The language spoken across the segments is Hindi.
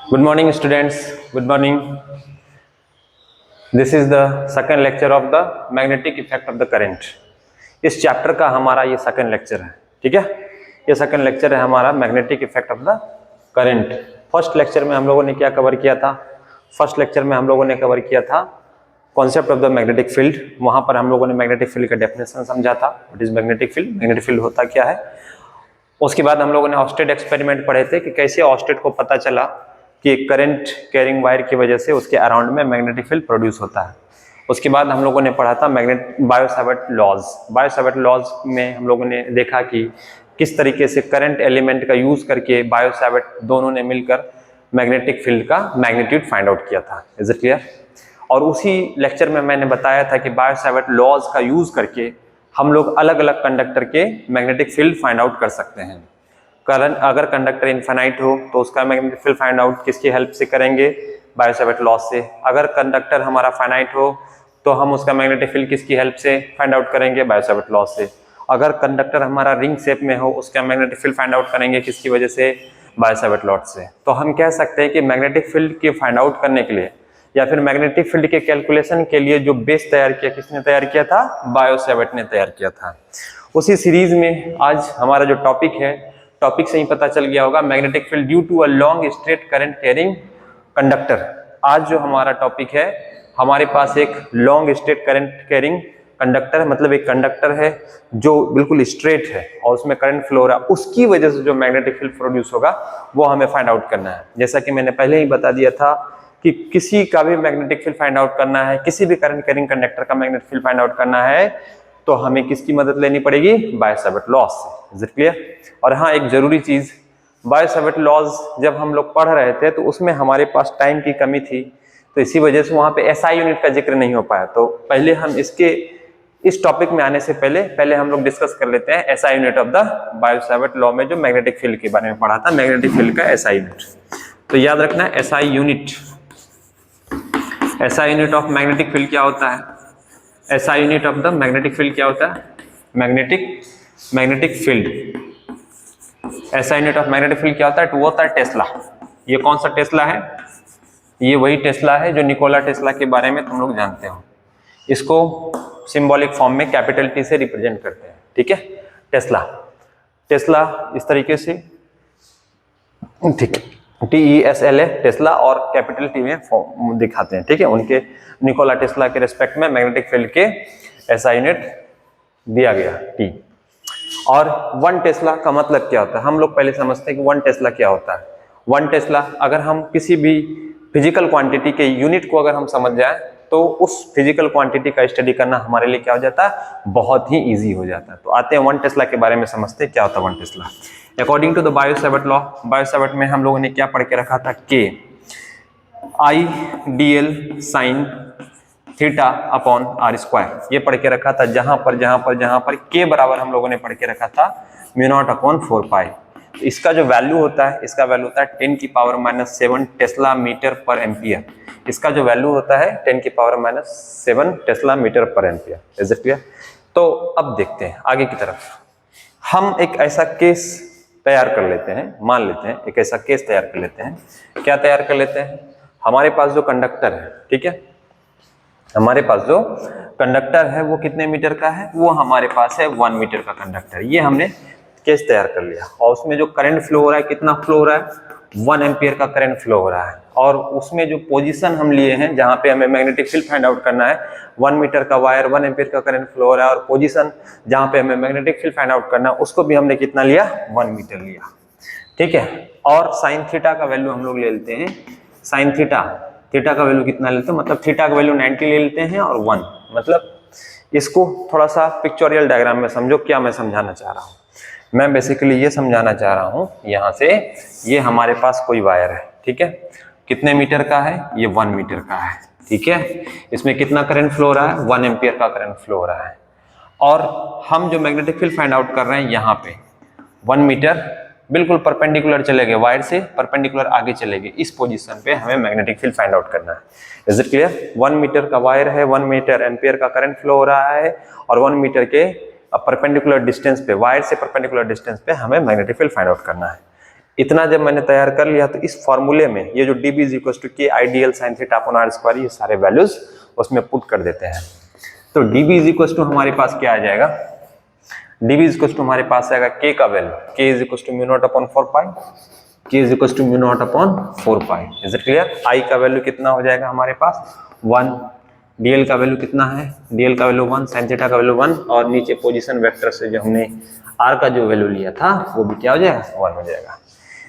Good morning students, good morning. This is the second lecture of the magnetic effect of the current. इस चैप्टर का हमारा ये सेकंड लेक्चर है, ठीक है। ये सेकंड लेक्चर है हमारा magnetic effect of the current. First lecture में हम लोगों ने क्या कवर किया था? फर्स्ट लेक्चर में हम लोगों ने कवर किया था concept of the magnetic field. वहां पर हम लोगों ने मैग्नेटिक फील्ड का डेफिनेशन समझा था। What is magnetic field, magnetic field होता क्या है। उसके बाद हम लोगों ने ऑस्टेट एक्सपेरिमेंट पढ़े थे कि कैसे ऑस्टेट को पता चला कि करंट कैरिंग वायर की वजह से उसके अराउंड में मैग्नेटिक फील्ड प्रोड्यूस होता है। उसके बाद हम लोगों ने पढ़ा था बायो-सावर्ट लॉज। बायो-सावर्ट लॉज में हम लोगों ने देखा कि किस तरीके से करंट एलिमेंट का यूज करके बायो-सावर्ट दोनों ने मिलकर मैग्नेटिक फील्ड का मैग्नीट्यूड फाइंड आउट किया था। Is it clear? और उसी लेक्चर में मैंने बताया था कि बायो-सावर्ट लॉज का यूज करके हम लोग अलग अलग कंडक्टर के मैग्नेटिक फील्ड फाइंड आउट कर सकते हैं। करंट अगर कंडक्टर इनफाइनाइट हो तो उसका मैग्नेटिक फील्ड फाइंड आउट किसकी हेल्प से करेंगे? बायो-सावर्ट लॉज से। अगर कंडक्टर हमारा फाइनाइट हो तो हम उसका मैग्नेटिक फील्ड किसकी हेल्प से फाइंड आउट करेंगे? बायो-सावर्ट लॉज से। अगर कंडक्टर हमारा रिंग शेप में हो उसका मैग्नेटिक फील्ड फाइंड आउट करेंगे किसकी वजह से? बायो-सावर्ट लॉज से। तो हम कह सकते हैं कि मैग्नेटिक फील्ड की फाइंड आउट करने के लिए या फिर मैग्नेटिक फील्ड के कैलकुलेशन के लिए जो बेस तैयार किया किसने तैयार किया था? बायो-सावर्ट ने तैयार किया था। उसी सीरीज में आज हमारा जो टॉपिक है, टॉपिक से ही पता चल गया होगा, magnetic field due to a long straight current carrying conductor. आज जो हमारा टॉपिक है, हमारे पास एक long straight current carrying conductor है, मतलब एक कंडक्टर है जो बिल्कुल स्ट्रेट है और उसमें करंट फ्लो हो रहा है, उसकी वजह से जो मैग्नेटिक फील्ड प्रोड्यूस होगा वो हमें फाइंड आउट करना है। जैसा कि मैंने पहले ही बता दिया था कि किसी का भी मैग्नेटिक फील्ड फाइंड आउट करना है, किसी भी करंट कैरिंग कंडक्टर का मैग्नेटिक फील्ड फाइंड आउट करना है तो हमें किसकी मदद लेनी पड़ेगी? बायो-सावर्ट लॉज से। Is it clear? और हाँ, एक जरूरी चीज, बायो-सावर्ट लॉज जब हम लोग पढ़ रहे थे तो उसमें हमारे पास टाइम की कमी थी, तो इसी वजह से वहां पे एसआई यूनिट का जिक्र नहीं हो पाया। तो पहले हम इस टॉपिक में आने से पहले हम लोग डिस्कस कर लेते हैं SI unit of the Biot Savart law में जो मैग्नेटिक फील्ड के बारे में पढ़ा था, मैग्नेटिक फील्ड का एसआई यूनिट। तो याद रखना है SI unit, SI unit of magnetic field क्या होता है? SI unit of the magnetic field क्या होता है? Magnetic field. SI unit of magnetic field क्या होता है? 2 होता है टेस्ला। ये कौन सा टेस्ला है? ये वही टेस्ला है जो निकोला टेस्ला के बारे में तुम लोग जानते हो। इसको सिंबॉलिक फॉर्म में कैपिटल टी से रिप्रेजेंट करते हैं, ठीक है। टेस्ला इस तरीके से, ठीक है, TESLA टेस्ला, और कैपिटल टी में फॉर्म दिखाते हैं, ठीक है। उनके निकोला टेस्ला के रिस्पेक्ट में मैग्नेटिक फील्ड के एसआई यूनिट दिया गया T। और 1 टेस्ला का मतलब क्या होता है? हम लोग पहले समझते हैं कि 1 टेस्ला क्या होता है। 1 टेस्ला, अगर हम किसी भी फिजिकल क्वांटिटी के यूनिट को अगर हम समझ जाए तो उस फिजिकल क्वांटिटी का स्टडी करना हमारे लिए क्या हो जाता है? बहुत ही इजी हो जाता है। तो आते हैं 1 टेस्ला के बारे में समझते हैं क्या होता है 1 tesla. According to the Biot Savart law, Biot Savart में हम लोगों ने क्या पढ़ के रखा था? K IDL sin theta upon r square, ये पढ़ के रखा था। जहां पर K बराबर हम लोगों ने पढ़ के रखा था μ0 अपॉन 4 पाई। तो इसका जो वैल्यू होता है, इसका वैल्यू होता है 10⁻⁷ टेस्ला मीटर पर एम्पियर। इसका जो वैल्यू होता है 10⁻⁷ टेस्ला मीटर पर एम्पियर। Is it clear? तो अब देखते हैं आगे की तरफ। हम एक ऐसा केस तैयार कर लेते हैं, मान लेते हैं एक ऐसा केस तैयार कर लेते हैं। क्या तैयार कर लेते हैं? हमारे पास जो कंडक्टर है, ठीक है, हमारे पास जो कंडक्टर है वो कितने मीटर का है? वो हमारे पास है 1 मीटर का कंडक्टर। ये हमने केस तैयार कर लिया और उसमें जो करंट फ्लो हो रहा है, कितना फ्लो हो रहा है? 1 एम्पियर का करंट फ्लो हो रहा है। और उसमें जो पोजीशन हम लिए हैं जहां पे हमें मैग्नेटिक फील्ड फाइंड आउट करना है, 1 मीटर का वायर, 1 एम्पियर का करंट फ्लो हो रहा है, और पोजीशन जहां पे हमें मैग्नेटिक फील्ड फाइंड आउट करना है उसको भी हमने कितना लिया? 1 मीटर लिया, ठीक है। और साइन थीटा का वैल्यू हम लोग ले लेते हैं। साइन थीटा का वैल्यू कितना लेते हैं? मतलब थीटा का वैल्यू 90 ले लेते हैं और 1। मतलब इसको थोड़ा सा पिक्चोरियल डायग्राम में समझो क्या मैं समझाना चाह रहा हूँ। मैं बेसिकली ये समझाना चाह रहा हूँ, यहाँ से ये हमारे पास कोई वायर है, ठीक है, कितने मीटर का है? ये 1 मीटर का है, ठीक है। इसमें कितना करंट फ्लो हो रहा है? 1 एम्पियर का करंट फ्लो हो रहा है। और हम जो मैग्नेटिक फील्ड फाइंड आउट कर रहे हैं यहाँ पे 1 मीटर बिल्कुल परपेंडिकुलर चले गए, वायर से परपेंडिकुलर आगे चले गए, इस पोजीशन पे हमें मैग्नेटिक फील्ड फाइंड आउट करना है। Is it clear? 1 मीटर का वायर है, 1 मीटर एम्पियर का करंट फ्लो हो रहा है और 1 मीटर के परपेंडिकुलर डिस्टेंस पे, वायर से परपेंडिकुलर डिस्टेंस पे हमें मैग्नेटिक फील्ड फाइंड आउट करना है। इतना जब मैंने तैयार कर लिया तो इस फॉर्मूले में ये जो dB is equal to k I dl sine theta upon r square, ये सारे वैल्यूज उसमें पुट कर देते हैं। तो dB इज इक्वल टू हमारे पास क्या आ जाएगा, dB इज इक्वल टू हमारे पास आएगा k का value, k is equal to mu naught upon 4 pi, k is equal to mu naught upon 4 pi. Is it clear? I का वैल्यू कितना हो जाएगा हमारे पास 1, dl का वैल्यू कितना है, dl का वैल्यू 1, sin थीटा का वैल्यू 1, और नीचे पोजीशन वेक्टर से जो हमने r का जो वैल्यू लिया था वो भी क्या हो जाएगा, 1 हो जाएगा।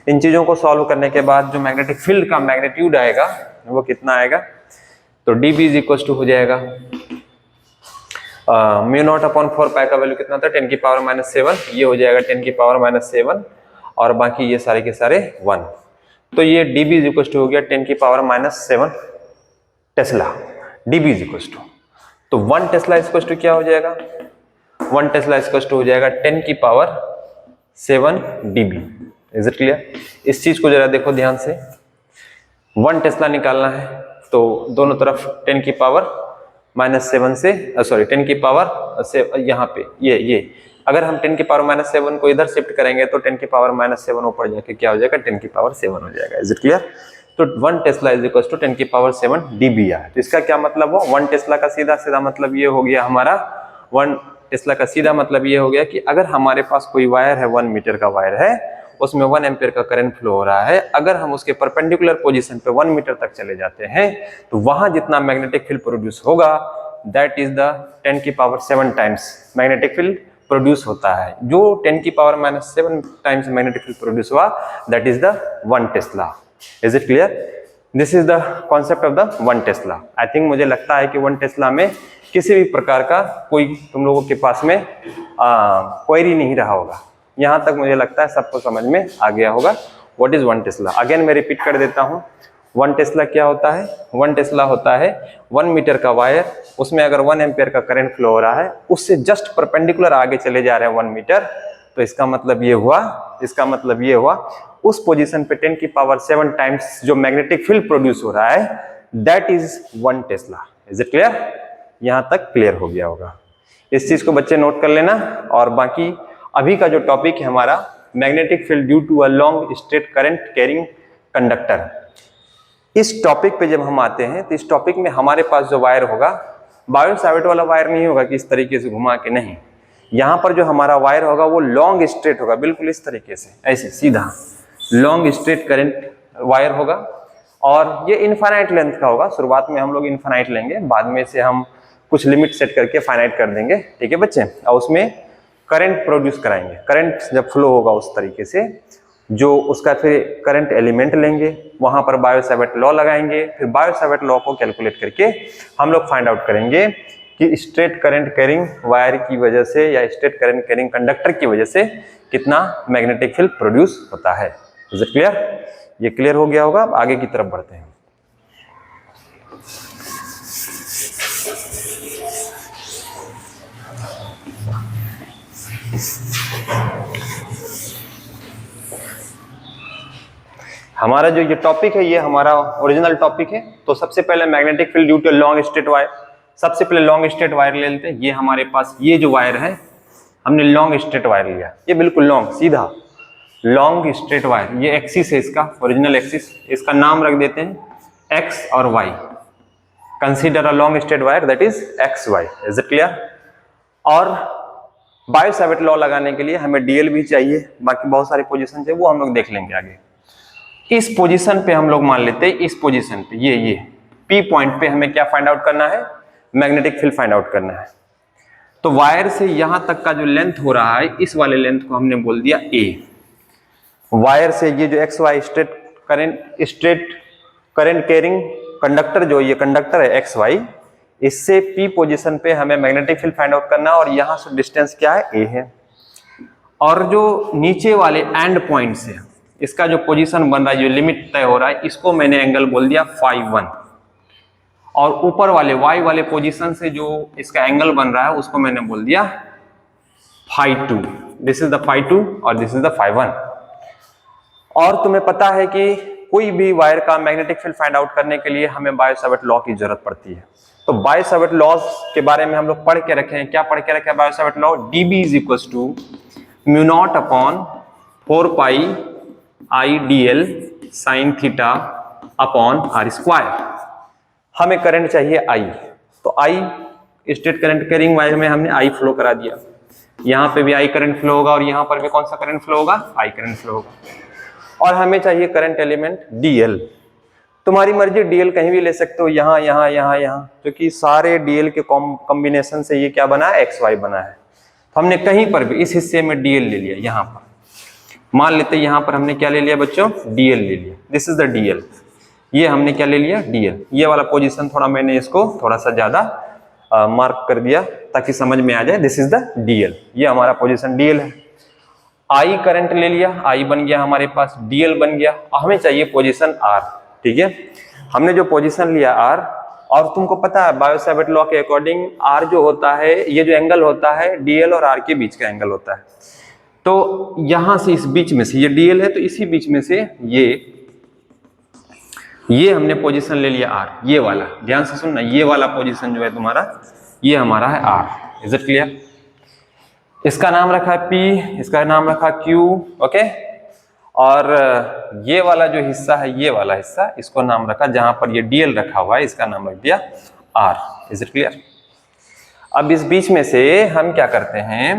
इन चीजों को सॉल्व करने के बाद जो मैग्नेटिक फील्ड का मैग्नीट्यूड आएगा वो कितना आएगा, तो dB इज इक्वल टू हो जाएगा म्यू नॉट अपॉन 4 पाई का वैल्यू कितना था 10 की पावर माइनस 7, ये हो जाएगा 10 की पावर माइनस 7, और बाकी ये सारे के सारे 1। तो ये dB इज इक्वल टू हो गया 10 की power minus 7 tesla, dB is equal to, तो 1 टेस्ला इक्वल टू क्या हो जाएगा, 1 टेस्ला इक्वल टू हो जाएगा 10 की power 7 dB। Is it clear? इस चीज को जरा देखो ध्यान से, 1 टेस्ला निकालना है तो दोनों तरफ 10 की पावर माइनस 7 से सॉरी 10 की पावर से यहाँ पे ये अगर हम 10 की पावर माइनस 7 को इधर शिफ्ट करेंगे तो 10 की पावर माइनस 7 ऊपर जाके क्या हो जाएगा, 10 की पावर 7 हो जाएगा। Is it clear? तो 1 टेस्ला इज इक्वल टू 10 की पावर 7 dB है। तो इसका क्या मतलब हो, 1 टेस्ला का सीधा मतलब ये हो गया हमारा, 1 टेस्ला का सीधा मतलब ये हो गया कि अगर हमारे पास कोई वायर है 1 मीटर का वायर है, उसमें 1 एम्पियर का करंट फ्लो हो रहा है, अगर हम उसके परपेंडिकुलर पोजीशन पे 1 मीटर तक चले जाते हैं तो वहां जितना मैग्नेटिक फील्ड प्रोड्यूस होगा दैट इज द 10 की power 7 times magnetic field produce होता है। जो 10 की power minus 7 times magnetic field produce हुआ that is the 1 tesla. Is it clear? This is the concept of the 1 tesla. I think मुझे लगता है कि 1 टेस्ला में किसी भी प्रकार का कोई तुम लोगों के पास में क्वेरी नहीं रहा होगा। यहाँ तक मुझे लगता है सबको समझ में आ गया होगा व्हाट इज 1 टेस्ला। अगेन मैं रिपीट कर देता हूँ, 1 टेस्ला क्या होता है, 1 टेस्ला होता है 1 मीटर का वायर, उसमें अगर 1 एम्पियर का करंट फ्लो हो रहा है, उससे जस्ट परपेंडिकुलर आगे चले जा रहे हैं 1 मीटर, तो इसका मतलब ये हुआ उस पोजीशन पे 10 की पावर 7 टाइम्स जो मैग्नेटिक फील्ड प्रोड्यूस हो रहा है that is 1 tesla. Is it clear? यहाँ तक क्लियर हो गया होगा। इस चीज को बच्चे नोट कर लेना। और बाकी अभी का जो टॉपिक है हमारा magnetic field due to a long straight current carrying conductor, इस टॉपिक पे जब हम आते हैं तो इस टॉपिक में हमारे पास जो वायर होगा बायो सावर्ट वाला वायर नहीं होगा कि इस तरीके से घुमा के, नहीं, यहाँ पर जो हमारा वायर होगा वो लॉन्ग स्ट्रेट होगा, बिल्कुल इस तरीके से, ऐसे सीधा लॉन्ग स्ट्रेट करंट वायर होगा, और ये इनफाइनाइट लेंथ का होगा। शुरुआत में हम लोग इनफाइनाइट लेंगे, बाद में से हम कुछ लिमिट सेट करके फाइनाइट कर देंगे, ठीक है बच्चे, और उसमें करंट प्रोड्यूस कराएंगे। करंट जब फ्लो होगा उस तरीके से, जो उसका फिर करंट एलिमेंट लेंगे, वहां पर बायो सावर्ट लॉ लगाएंगे, फिर बायो सावर्ट लॉ को कैलकुलेट करके हम लोग फाइंड आउट करेंगे कि स्ट्रेट करंट कैरिंग वायर की वजह से या स्ट्रेट करंट कैरिंग कंडक्टर की वजह से कितना मैग्नेटिक फील्ड प्रोड्यूस होता है। Is it clear? ये क्लियर हो गया होगा। अब आगे की तरफ बढ़ते हैं। हमारा जो ये टॉपिक है ये हमारा ओरिजिनल टॉपिक है। तो सबसे पहले magnetic field due to long straight wire, सबसे पहले लॉन्ग स्ट्रेट वायर ले लेते हैं। ये हमारे पास ये जो वायर है हमने लॉन्ग स्ट्रेट वायर लिया, ये बिल्कुल लॉन्ग सीधा लॉन्ग स्ट्रेट वायर, ये एक्सिस है इसका, ओरिजिनल एक्सिस, इसका नाम रख देते हैं एक्स और y. Consider a long straight wire that is x y. Is it clear? और बायो सावर्ट लॉ लगाने के लिए हमें डीएल भी चाहिए, बाकी बहुत सारी पोजीशन है वो हम लोग देख लेंगे आगे। इस पोजीशन पे हम लोग मान लेते हैं, इस पोजीशन पे ये पी पॉइंट पे हमें क्या फाइंड आउट करना है, मैग्नेटिक फील्ड फाइंड आउट करना है। तो वायर से यहां तक का जो लेंथ हो रहा है, इस वाले लेंथ को हमने बोल दिया ए। वायर से ये जो x y straight current carrying conductor, जो ये कंडक्टर है एक्स वाई, इससे पी पोजीशन पे हमें मैग्नेटिक फील्ड फाइंड आउट करना है, और यहां से डिस्टेंस क्या है, ए है। और जो नीचे वाले एंड पॉइंट से इसका जो पोजीशन बन रहा है, जो लिमिट तय हो रहा है, इसको मैंने एंगल बोल दिया φ1, और ऊपर वाले y वाले पोजीशन से जो इसका एंगल बन रहा है उसको मैंने बोल दिया φ2। दिस इज द φ2 और दिस इज द φ1। और तुम्हें पता है कि कोई भी वायर का मैग्नेटिक फील्ड फाइंड आउट करने के लिए हमें बायो सावर्ट लॉ की जरूरत पड़ती है। तो बायो-सैवर्ट लॉज के बारे में हम लोग पढ़ के रखे हैं। क्या पढ़ के रखे हैं Biot Savart law? dB is equal to mu naught upon 4 pi I d l sine theta upon r square. हमें करंट चाहिए आई, तो I straight current carrying wire में हमने आई फ्लो करा दिया, यहाँ पे भी आई करंट फ्लो होगा और यहाँ पर भी कौन सा करंट फ्लो होगा? आई करंट फ्लो होगा। और हमें चाहिए करंट एलिमेंट डीएल। तुम्हारी मर्जी, डीएल कहीं भी ले सकते हो, यहाँ यहाँ यहाँ यहाँ, क्योंकि सारे डीएल के कॉम्बिनेशन से ये क्या बना है? एक्स वाई बना है। तो हमने कहीं पर भी इस हिस्से में डीएल ले लिया। यहाँ पर मान लेते हैं, यहाँ पर हमने क्या ले लिया बच्चों? डीएल ले लिया। This is the DL. ये हमने क्या ले लिया? डीएल। ये वाला पोजीशन थोड़ा मैंने इसको थोड़ा सा ज्यादा मार्क कर दिया ताकि समझ में आ जाए। दिस इज द डीएल, ये हमारा पोजीशन डीएल है। आई करंट ले लिया, आई बन गया हमारे पास, डीएल बन गया। हमें चाहिए पोजीशन आर, ठीक है। हमने जो पोजीशन लिया आर, और तुमको पता है बायो-सैवर्ट लॉ के अकॉर्डिंग आर जो होता है, ये जो एंगल होता है डीएल और आर के बीच का एंगल होता है। तो यहां से इस बीच में से, ये डीएल है तो इसी बीच में से ये हमने पोजीशन ले लिया आर, ये वाला। ध्यान से सुनना, ये वाला पोजीशन जो है तुम्हारा, ये हमारा है आर। Is it clear? इसका नाम रखा है पी, इसका नाम रखा क्यू, ओके। और ये वाला जो हिस्सा है, ये वाला हिस्सा, इसको नाम रखा, जहां पर ये डीएल रखा हुआ है, इसका नाम रख दिया आर। Is it clear? अब इस बीच में से हम क्या करते हैं,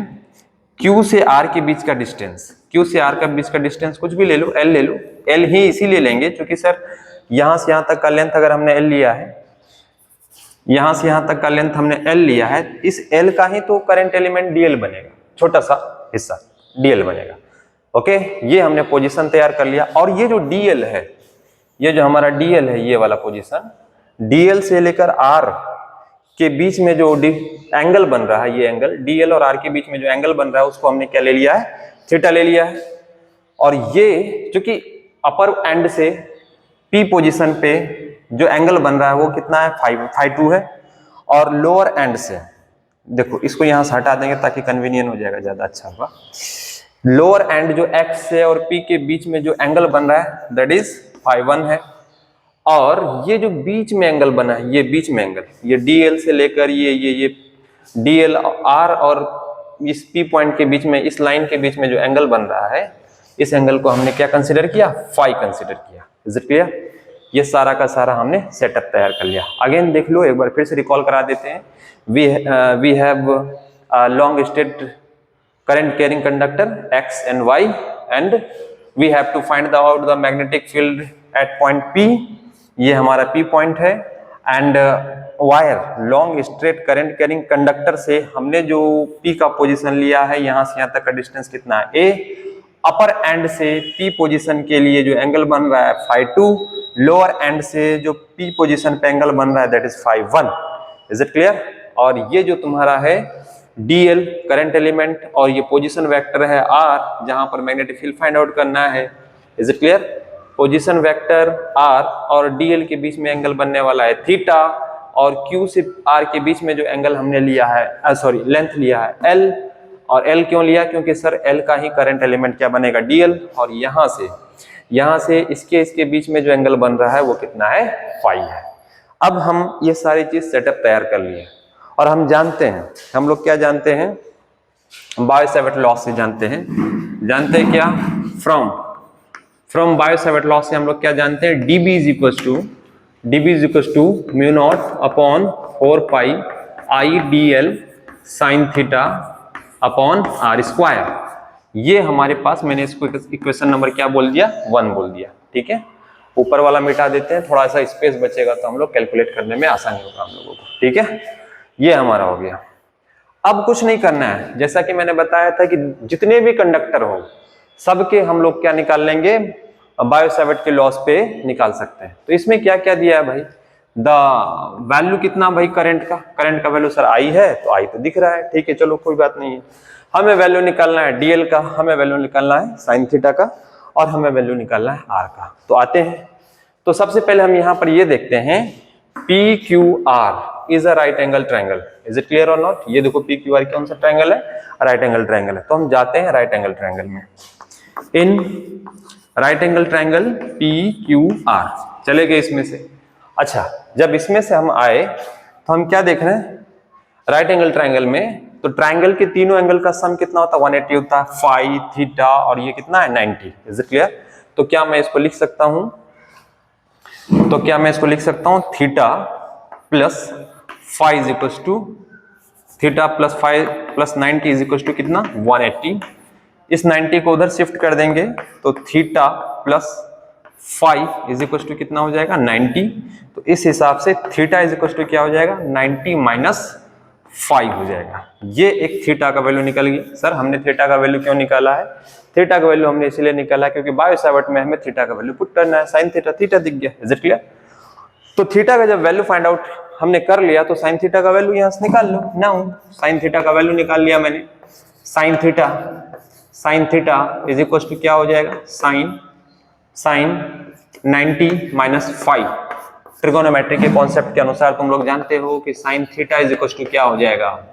क्यू से आर के बीच का डिस्टेंस, क्यू से आर के बीच का डिस्टेंस कुछ भी ले लो, एल ले लो। एल ही इसीलिए लेंगे क्योंकि सर यहां से यहां तक का लेंथ अगर हमने एल लिया है, यहां से यहां तक का लेंथ हमने एल लिया है, इस एल का ही तो करंट एलिमेंट डीएल बनेगा, छोटा सा हिस्सा डीएल बनेगा, ओके। ये हमने पोजीशन तैयार कर लिया। और ये जो डीएल है, ये जो हमारा डीएल है, ये वाला पोजीशन, डीएल से लेकर आर के बीच में जो एंगल बन रहा है, ये एंगल डीएल और आर के बीच में जो एंगल बन रहा है, उसको हमने क्या ले लिया है? थीटा ले लिया है। और ये चूंकि अपर एंड से पी पोजीशन पे जो एंगल बन रहा है वो कितना है? फाई 2 है। और लोअर एंड से देखो, इसको यहां से हटा देंगे ताकि कन्वीनियंट हो जाएगा, ज्यादा अच्छा होगा। लोअर एंड जो एक्स से और पी के बीच में जो एंगल बन रहा है, दैट इज फाई 1 है। और ये जो बीच में एंगल बना है, ये बीच में एंगल, ये डीएल से लेकर ये डीएल आर और इस पी पॉइंट के बीच में, इस लाइन के बीच में जो एंगल बन रहा है, इस एंगल को हमने क्या कंसीडर किया? फाई कंसीडर किया। Is it clear? ये सारा का सारा हमने सेटअप तैयार कर लिया। अगेन देख लो, एक बार फिर से रिकॉल करा देते हैं। We have long straight current carrying conductor x and y, and we have to find out the magnetic field at point P. ये हमारा पी पॉइंट है। And wire long straight current carrying conductor से हमने जो पी का पोजीशन लिया है, यहां से यहां तक का डिस्टेंस कितना है? ए। अपर एंड से पी पोजीशन के लिए जो एंगल बन रहा है फाई 2, लोअर एंड से जो पी पोजीशन पे एंगल बन रहा है, that is phi 1। Is it clear? और ये जो तुम्हारा है डीएल करंट एलिमेंट, और ये पोजीशन वेक्टर है आर, जहां पर मैग्नेटिक फील्ड फाइंड आउट करना है। Is it clear? Position vector r और डीएल के बीच में एंगल बनने वाला है थीटा, और क्यू से आर के बीच में जो एंगल हमने लिया है, सॉरी लेंथ लिया है एल। और एल क्यों लिया? क्योंकि सर एल का ही करंट एलिमेंट क्या बनेगा? डीएल। और यहां से इसके बीच में जो एंगल बन रहा है वो कितना है? फाई है। अब हम ये सारी चीज सेटअप तैयार कर लिए, और हम जानते हैं, हम लोग क्या जानते हैं? बायो-सैवर्ट लॉ से जानते हैं क्या? फ्रॉम बायो-सैवर्ट लॉ से हम लोग क्या जानते हैं? dB is equal to mu naught upon 4 pi I d l sine theta upon r square. ये हमारे पास, मैंने इसको इक्वेशन नंबर क्या बोल दिया? 1 बोल दिया, ठीक है। ऊपर वाला मिटा देते हैं, थोड़ा सा स्पेस बचेगा तो हम लोग कैलकुलेट करने में आसानी होगा हम लोगों को, ठीक है। ये हमारा हो गया। अब कुछ नहीं करना है, जैसा कि मैंने बताया था कि जितने भी कंडक्टर हो सबके हम लोग क्या निकाल लेंगे? बायो-सैवर्ट के लॉस पे निकाल सकते हैं। तो इसमें क्या क्या दिया है भाई? द वैल्यू कितना भाई करंट का वैल्यू सर आई है, तो आई तो दिख रहा है, ठीक है, चलो कोई बात नहीं है। हमें वैल्यू निकालना है डीएल का, हमें वैल्यू निकालना है साइन थीटा का, और हमें वैल्यू निकालना है आर का। तो आते हैं, तो सबसे पहले हम यहाँ पर ये देखते हैं, P Q R is a right angle triangle. Is it clear और नॉट? ये देखो पी क्यू आर कौन सा ट्रायंगल है? राइट एंगल ट्रायंगल है। तो हम जाते हैं राइट एंगल ट्रायंगल में। In right angle triangle P Q R चले गए इसमें से। अच्छा, जब इसमें से हम आए तो हम क्या देख रहे हैं, राइट एंगल ट्राइंगल में तो ट्राइंगल के तीनों एंगल का सम कितना होता है, 180 होता है, फाई, थीटा और ये कितना है 90। Is it clear? तो क्या मैं इसको लिख सकता हूं, theta plus phi is equal to theta plus phi plus 90 is equal to कितना 180। इस 90 को उधर शिफ्ट कर देंगे तो theta plus phi is equal to कितना हो जाएगा 90। तो इस हिसाब से थीटा इज इक्वल टू क्या हो जाएगा 90 माइनस 5 हो जाएगा। ये एक थीटा का वैल्यू निकल गई। सर हमने थीटा का वैल्यू क्यों निकाला है? थीटा का वैल्यू हमने इसलिए निकाला क्योंकि बायो सावर्ट में हमें थीटा का वैल्यू पुट करना है। साइन थीटा, थीटा दिख गया। Is it clear? तो थीटा का जब वैल्यू फाइंड आउट हमने कर लिया तो साइन थीटा का वैल्यू यहां से निकाल लो। नाउ साइन थीटा का वैल्यू निकाल लिया मैंने। Sine theta is equal to क्या हो जाएगा, साइन 90 माइनस 5। ट्रिगोनोमेट्री के कॉन्सेप्ट के अनुसार तुम लोग जानते हो कि sine theta is equal to क्या हो जाएगा,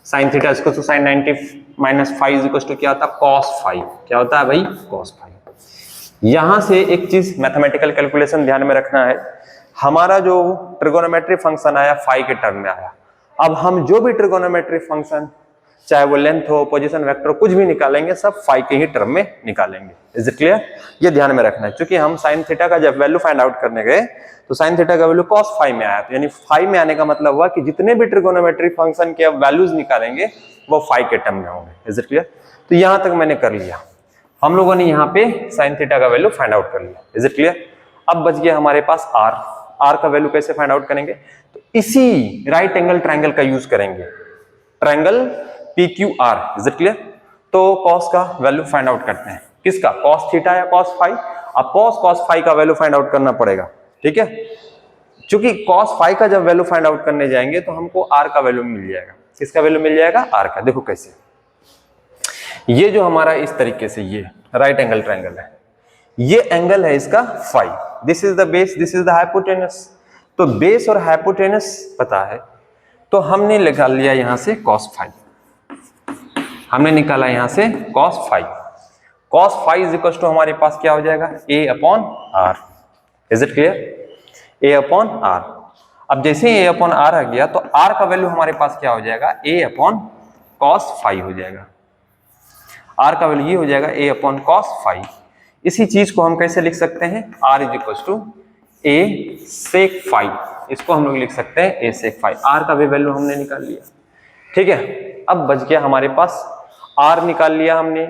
sine theta is equal to sine 90 minus 5 is equal to क्या होता है, cos 5। क्या होता है भाई, cos 5। यहां से एक चीज मैथमेटिकल कैलकुलेशन ध्यान में रखना है, हमारा जो ट्रिगोनोमेट्री फंक्शन आया फाई के टर्म में आया। अब हम जो भी ट्रिगोनोमेट्री फंक्शन चाहे वो लेंथ हो, पोजीशन वेक्टर, कुछ भी निकालेंगे सब फाई के ही टर्म में निकालेंगे। Is it clear? ये ध्यान में रखना है क्योंकि हम साइन थीटा का जब वैल्यू फाइंड आउट करने गए तो साइन थीटा का वैल्यू cos 5 में आया। तो यानी 5 में आने का मतलब हुआ कि जितने भी ट्रिगोनोमेट्री फंक्शन के अब वैल्यूज निकालेंगे वो 5 के टर्म में होंगे। Is it clear? तो यहां तक मैंने कर लिया, हम लोगों ने यहाँ पे साइन थीटा का वैल्यू फाइंड आउट कर लिया। Is it clear? अब बच गया हमारे पास आर का वैल्यू कैसे फाइंड आउट करेंगे, तो इसी राइट एंगल ट्राइंगल का यूज करेंगे, triangle PQR। Is it clear? तो cos का वैल्यू फाइंड आउट करते हैं, किसका, cos थीटा या cos 5। अब cos 5 का वैल्यू फाइंड आउट करना पड़ेगा, ठीक है। क्योंकि cos 5 का जब वैल्यू फाइंड आउट करने जाएंगे तो हमको r का वैल्यू मिल जाएगा। किसका वैल्यू मिल जाएगा, r का। देखो कैसे, ये जो हमारा इस तरीके से ये राइट एंगल ट्राइंगल है, ये एंगल है इसका phi, this is the base, this is the hypotenuse. तो बेस और हाइपोटेनस पता है तो हमने निकाल लिया यहां से cos 5, हमने निकाला यहां से cos 5। cos 5 is equal to हमारे पास क्या हो जाएगा, a upon r। Is it clear? a upon r। अब जैसे ही a अपॉन r आ गया तो r का वैल्यू हमारे पास क्या हो जाएगा, a अपॉन cos 5 हो जाएगा। r का वैल्यू ये हो जाएगा a अपॉन cos 5। इसी चीज को हम कैसे लिख सकते हैं, r is equal to a sec 5। इसको हम लोग लिख सकते हैं a sec 5। r का भी वैल्यू हमने निकाल लिया, ठीक है। अब बच गया हमारे पास r निकाल लिया हमने,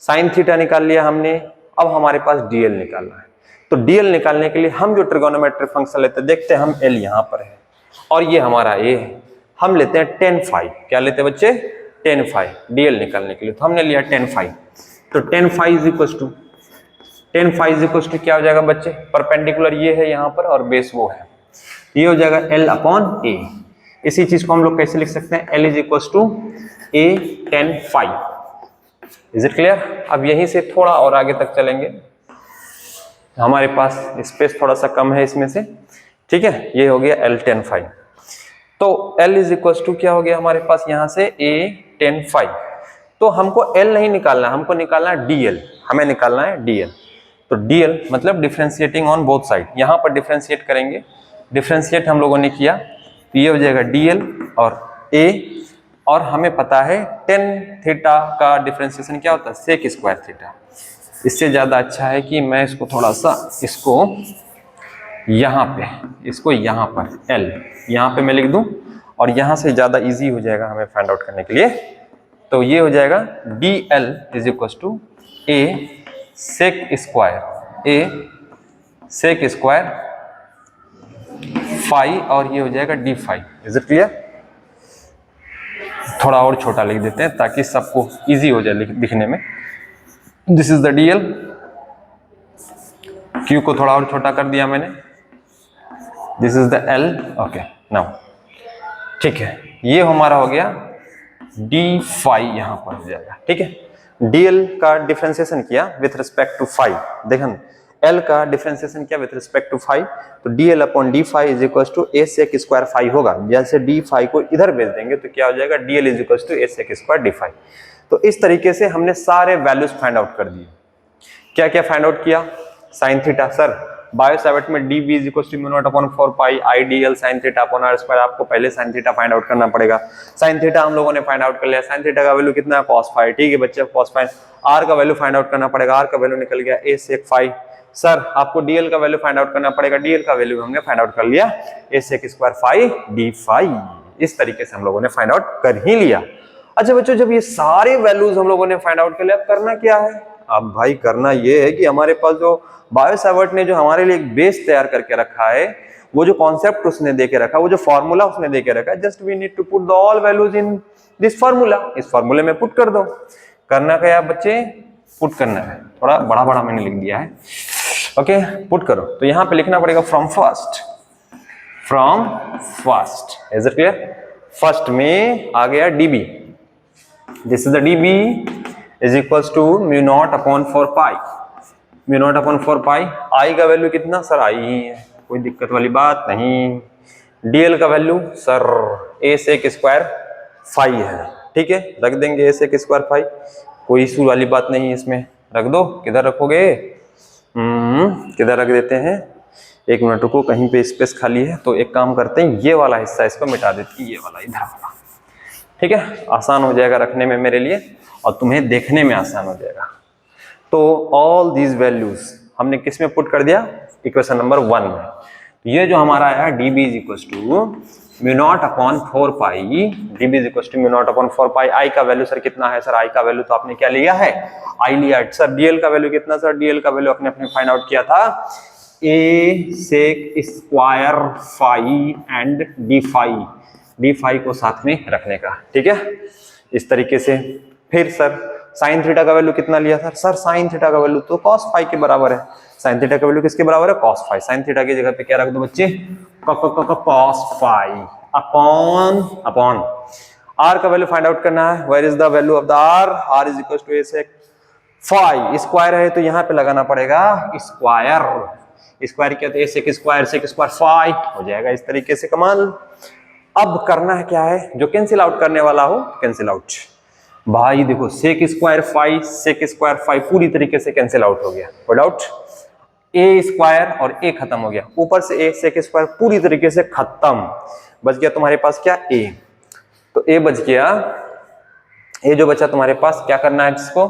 साइन थीटा निकाल लिया हमने, अब हमारे पास dl निकालना है। तो dl निकालने के लिए हम जो ट्रिगोनोमेट्रिक फंक्शन लेते हैं, देखते हैं हम l यहां पर है और ये हमारा a है, हम लेते हैं tan phi। क्या लेते हैं बच्चे, tan phi dl निकालने के लिए। तो हमने लिया tan phi, तो tan phi is equal to क्या हो जाएगा बच्चे, परपेंडिकुलर ये है यहां पर और बेस वो है, ये हो जाएगा l अपॉन a। इसी चीज को हम लोग कैसे लिख सकते हैं, l is equal to a tan phi। Is it clear? अब यहीं से थोड़ा और आगे तक चलेंगे, हमारे पास स्पेस थोड़ा सा कम है इसमें से, ठीक है। ये हो गया l tan phi। तो l इज इक्वल टू क्या हो गया हमारे पास यहां से a tan phi। तो हमको l नहीं निकालना, हमको निकालना है dl, हमें निकालना है dl। तो dl मतलब डिफरेंशिएटिंग ऑन बोथ साइड, यहां पर डिफरेंशिएट करेंगे, डिफरेंशिएट हम लोगों ने किया तो ये हो जाएगा dl और a, और हमें पता है tan थीटा का डिफरेंशिएशन क्या होता है, sec स्क्वायर थीटा। इससे ज्यादा अच्छा है कि मैं इसको थोड़ा सा इसको यहाँ पे, इसको यहाँ पर l यहाँ पे मैं लिख दूं और यहाँ से ज्यादा इजी हो जाएगा हमें फाइंड आउट करने के लिए। तो ये हो जाएगा dl is equal to a sec square phi और ये हो जाएगा d phi. Is it clear? थोड़ा और छोटा लिख देते हैं ताकि सबको इजी हो जाए लिखने में। This is the dl, q को थोड़ा और छोटा कर दिया मैंने, this is the l। Okay now ठीक है, ये हमारा हो गया d फाई, यहां पर हो जाएगा, ठीक है। dl का डिफरेंशिएशन किया विथ रिस्पेक्ट टू फाई, देखन l का डिफरेंशिएशन किया विथ रिस्पेक्ट टू फाई, तो dl upon d phi is equal to a sec square phi होगा। जैसे d फाई को इधर भेज देंगे तो क्या हो जाएगा, dl is equal to a sec square d phi. तो इस तरीके से हमने सारे वैल्यूज फाइंड आउट कर दिए। क्या क्या फाइंड आउट किया, sine theta, sir Biot Savart में dB is equal to mu naught upon 4 pi I dl sin theta upon r square. आपको पहले sin थीटा फाइंड आउट करना पड़ेगा। sin थीटा हम लोगों ने फाइंड आउट कर लिया। sin थीटा का वैल्यू कितना है cos फाई, ठीक है बच्चे, cos फाई। r का वैल्यू फाइंड आउट करना पड़ेगा, r का वैल्यू निकल गया a sec फाई। सर आपको dl का वैल्यू फाइंड आउट करना पड़ेगा, dl का वैल्यू हमने फाइंड आउट कर लिया a sec square phi d phi. इस तरीके से हम लोगों ने फाइंड आउट कर ही लिया। अच्छा बच्चों, जब ये सारे वैल्यूज हम लोगों ने फाइंड आउट कर लिया, अब करना क्या है? अब भाई करना ये है कि हमारे पास जो बायो सैवर्ट ने जो हमारे लिए एक बेस तैयार करके रखा है, वो जो कॉन्सेप्ट उसने देके रखा, वो जो फॉर्मूला उसने देके रखा है, just we need to put the all values in this formula. इस फॉर्मूले में पुट कर दो। करना क्या है बच्चे? पुट करना है। थोड़ा बड़ा बड़ा मैंने लिख दिया है, ओके पुट करो। तो यहाँ पे लिखना पड़ेगा from first, from first. Is it clear? First में आ गया dB, this is the dB is equals to mu naught upon 4 pi, mu naught upon 4 pi. I का वैल्यू कितना सर? आई ही है, कोई दिक्कत वाली बात नहीं। dl का value sir a sec square phi है, ठीक है रख देंगे a sec स्क्वायर फाई, कोई इशू वाली बात नहीं है इसमें, रख दो। किधर रखोगे? किधर रख देते हैं, एक मिनट रुको, कहीं पे स्पेस खाली है तो एक काम करते हैं, ये वाला हिस्सा इसको मिटा देते हैं, ये वाला इधर वाला, ठीक है, आसान हो जाएगा रखने में मेरे लिए और तुम्हें देखने में आसान हो जाएगा। तो ऑल दीज वैल्यूज हमने किस में पुट कर दिया? इक्वेशन नंबर 1 में। तो ये जो हमारा आया dB is equal to mu naught upon 4 pi, dB is equal to mu naught upon 4 pi. I का वैल्यू सर कितना है? सर आई का वैल्यू तो आपने क्या लिया है? आई लिया। सर dl का वैल्यू कितना? सर dl का वैल्यू अपने फाइंड आउट किया था a sec square phi and d phi को साथ में रखने का, ठीक है इस तरीके से। फिर सर साइन थीटा का वैल्यू कितना लिया था? सर साइन थीटा का वैल्यू तो cos फाई के बराबर है। साइन थीटा का वैल्यू किसके बराबर है? cos phi. साइन थीटा की जगह पे क्या रख दो बच्चे? cos फाई अपॉन r का वैल्यू फाइंड आउट करना है। Where is the value of the r? r is equal to a sec phi. Square है तो यहाँ पे लगाना पड़ेगा स्क्वायर। स्क्वायर क्या? तो a sec स्क्वायर फाई हो जाएगा इस तरीके से। कमाल। अब करना है क्या है? जो कैंसिल आउट करने वाला हो कैंसिल आउट। भाई देखो सेक स्क्वायर फाई पूरी तरीके से कैंसिल आउट हो गया, नो डाउट। ए स्क्वायर और ए खत्म हो गया, ऊपर से ए सेक स्क्वायर पूरी तरीके से खत्म। बच गया तुम्हारे पास क्या? ए। तो ए बच गया। ए जो बचा तुम्हारे पास, क्या करना है इसको?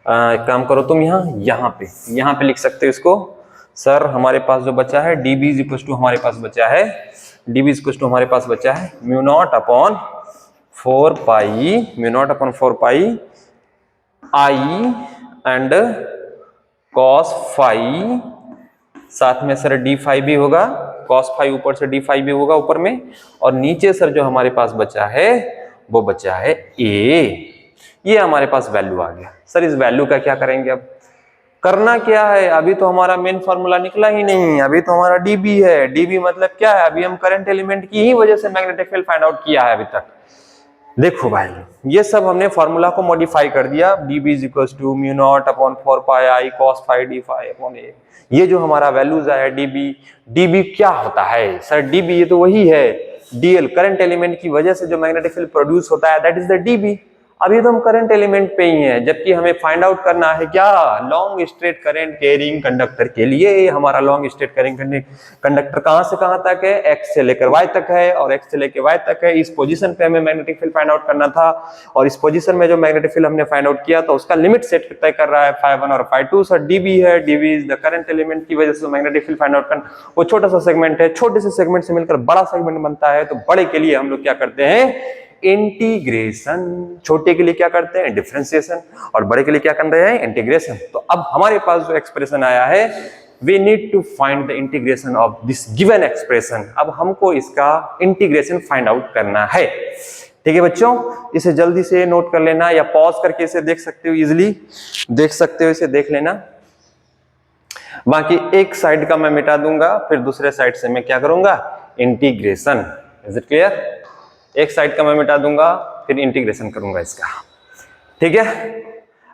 एक काम करो तुम, यहाँ पे लिख सकते हो इसको। सर हमारे पास जो बचा है dB इज इक्वल टू हमारे पास बचा है dB इज इक्वल टू हमारे पास बचा है mu naught upon 4 pi, mu naught upon 4 pi I and cos phi, साथ में सर d फाई भी होगा, cos फाई ऊपर से d फाई भी होगा ऊपर में, और नीचे सर जो हमारे पास बचा है वो बचा है a। ये हमारे पास वैल्यू आ गया। सर इस वैल्यू का क्या करेंगे? अब करना क्या है? अभी तो हमारा मेन फॉर्मूला निकला ही नहीं, अभी तो हमारा dB है। dB मतलब क्या है? अभी हम करंट एलिमेंट की ही वजह से मैग्नेटिक फील्ड फाइंड आउट किया है अभी तक। देखो भाई ये सब हमने फॉर्मूला को मॉडिफाई कर दिया। dB is equal to mu naught upon 4 pi I cos phi d phi upon a। ये जो हमारा वैल्यूज आया dB क्या होता है? सर dB ये तो वही है dl, करंट एलिमेंट की वजह से जो मैग्नेटिक फील्ड प्रोड्यूस होता है, दैट इज द dB। अभी तो हम करंट एलिमेंट पे ही हैं, जबकि हमें फाइंड आउट करना है क्या? Long straight current carrying conductor के लिए। हमारा लॉन्ग स्ट्रेट कैरिंग कंडक्टर कहां से कहां तक है? x से लेकर y तक है, और x से लेकर y तक है। इस पोजीशन पे हमें मैग्नेटिक फील्ड फाइंड आउट करना था, और इस पोजीशन में जो मैग्नेटिक फील्ड हमने फाइंड आउट किया तो उसका लिमिट सेट तय कर रहा है φ1 और φ2। सर dB है, dB is the current element की वजह से मैग्नेटिक फील्ड फाइंड आउट करना। वो छोटा सा सेगमेंट है, छोटे से सेगमेंट से मिलकर बड़ा सेगमेंट बनता है। तो बड़े के लिए हम लोग क्या करते हैं? इंटीग्रेशन। छोटे के लिए क्या करते हैं? डिफरेंशिएशन। और बड़े के लिए क्या कर रहे हैं? इंटीग्रेशन। तो अब हमारे पास जो एक्सप्रेशन आया है, we need to find the integration of this given expression। अब हमको इसका इंटीग्रेशन फाइंड आउट करना है, ठीक है बच्चों। इसे जल्दी से नोट कर लेना, या पॉज करके इसे देख सकते हो, इजिली देख सकते हो, इसे देख लेना। बाकी एक साइड का मैं मिटा दूंगा, फिर दूसरे साइड से मैं क्या करूंगा? इंटीग्रेशन। Is it clear? एक साइड का मैं मिटा दूंगा, फिर इंटीग्रेशन करूंगा इसका, ठीक है।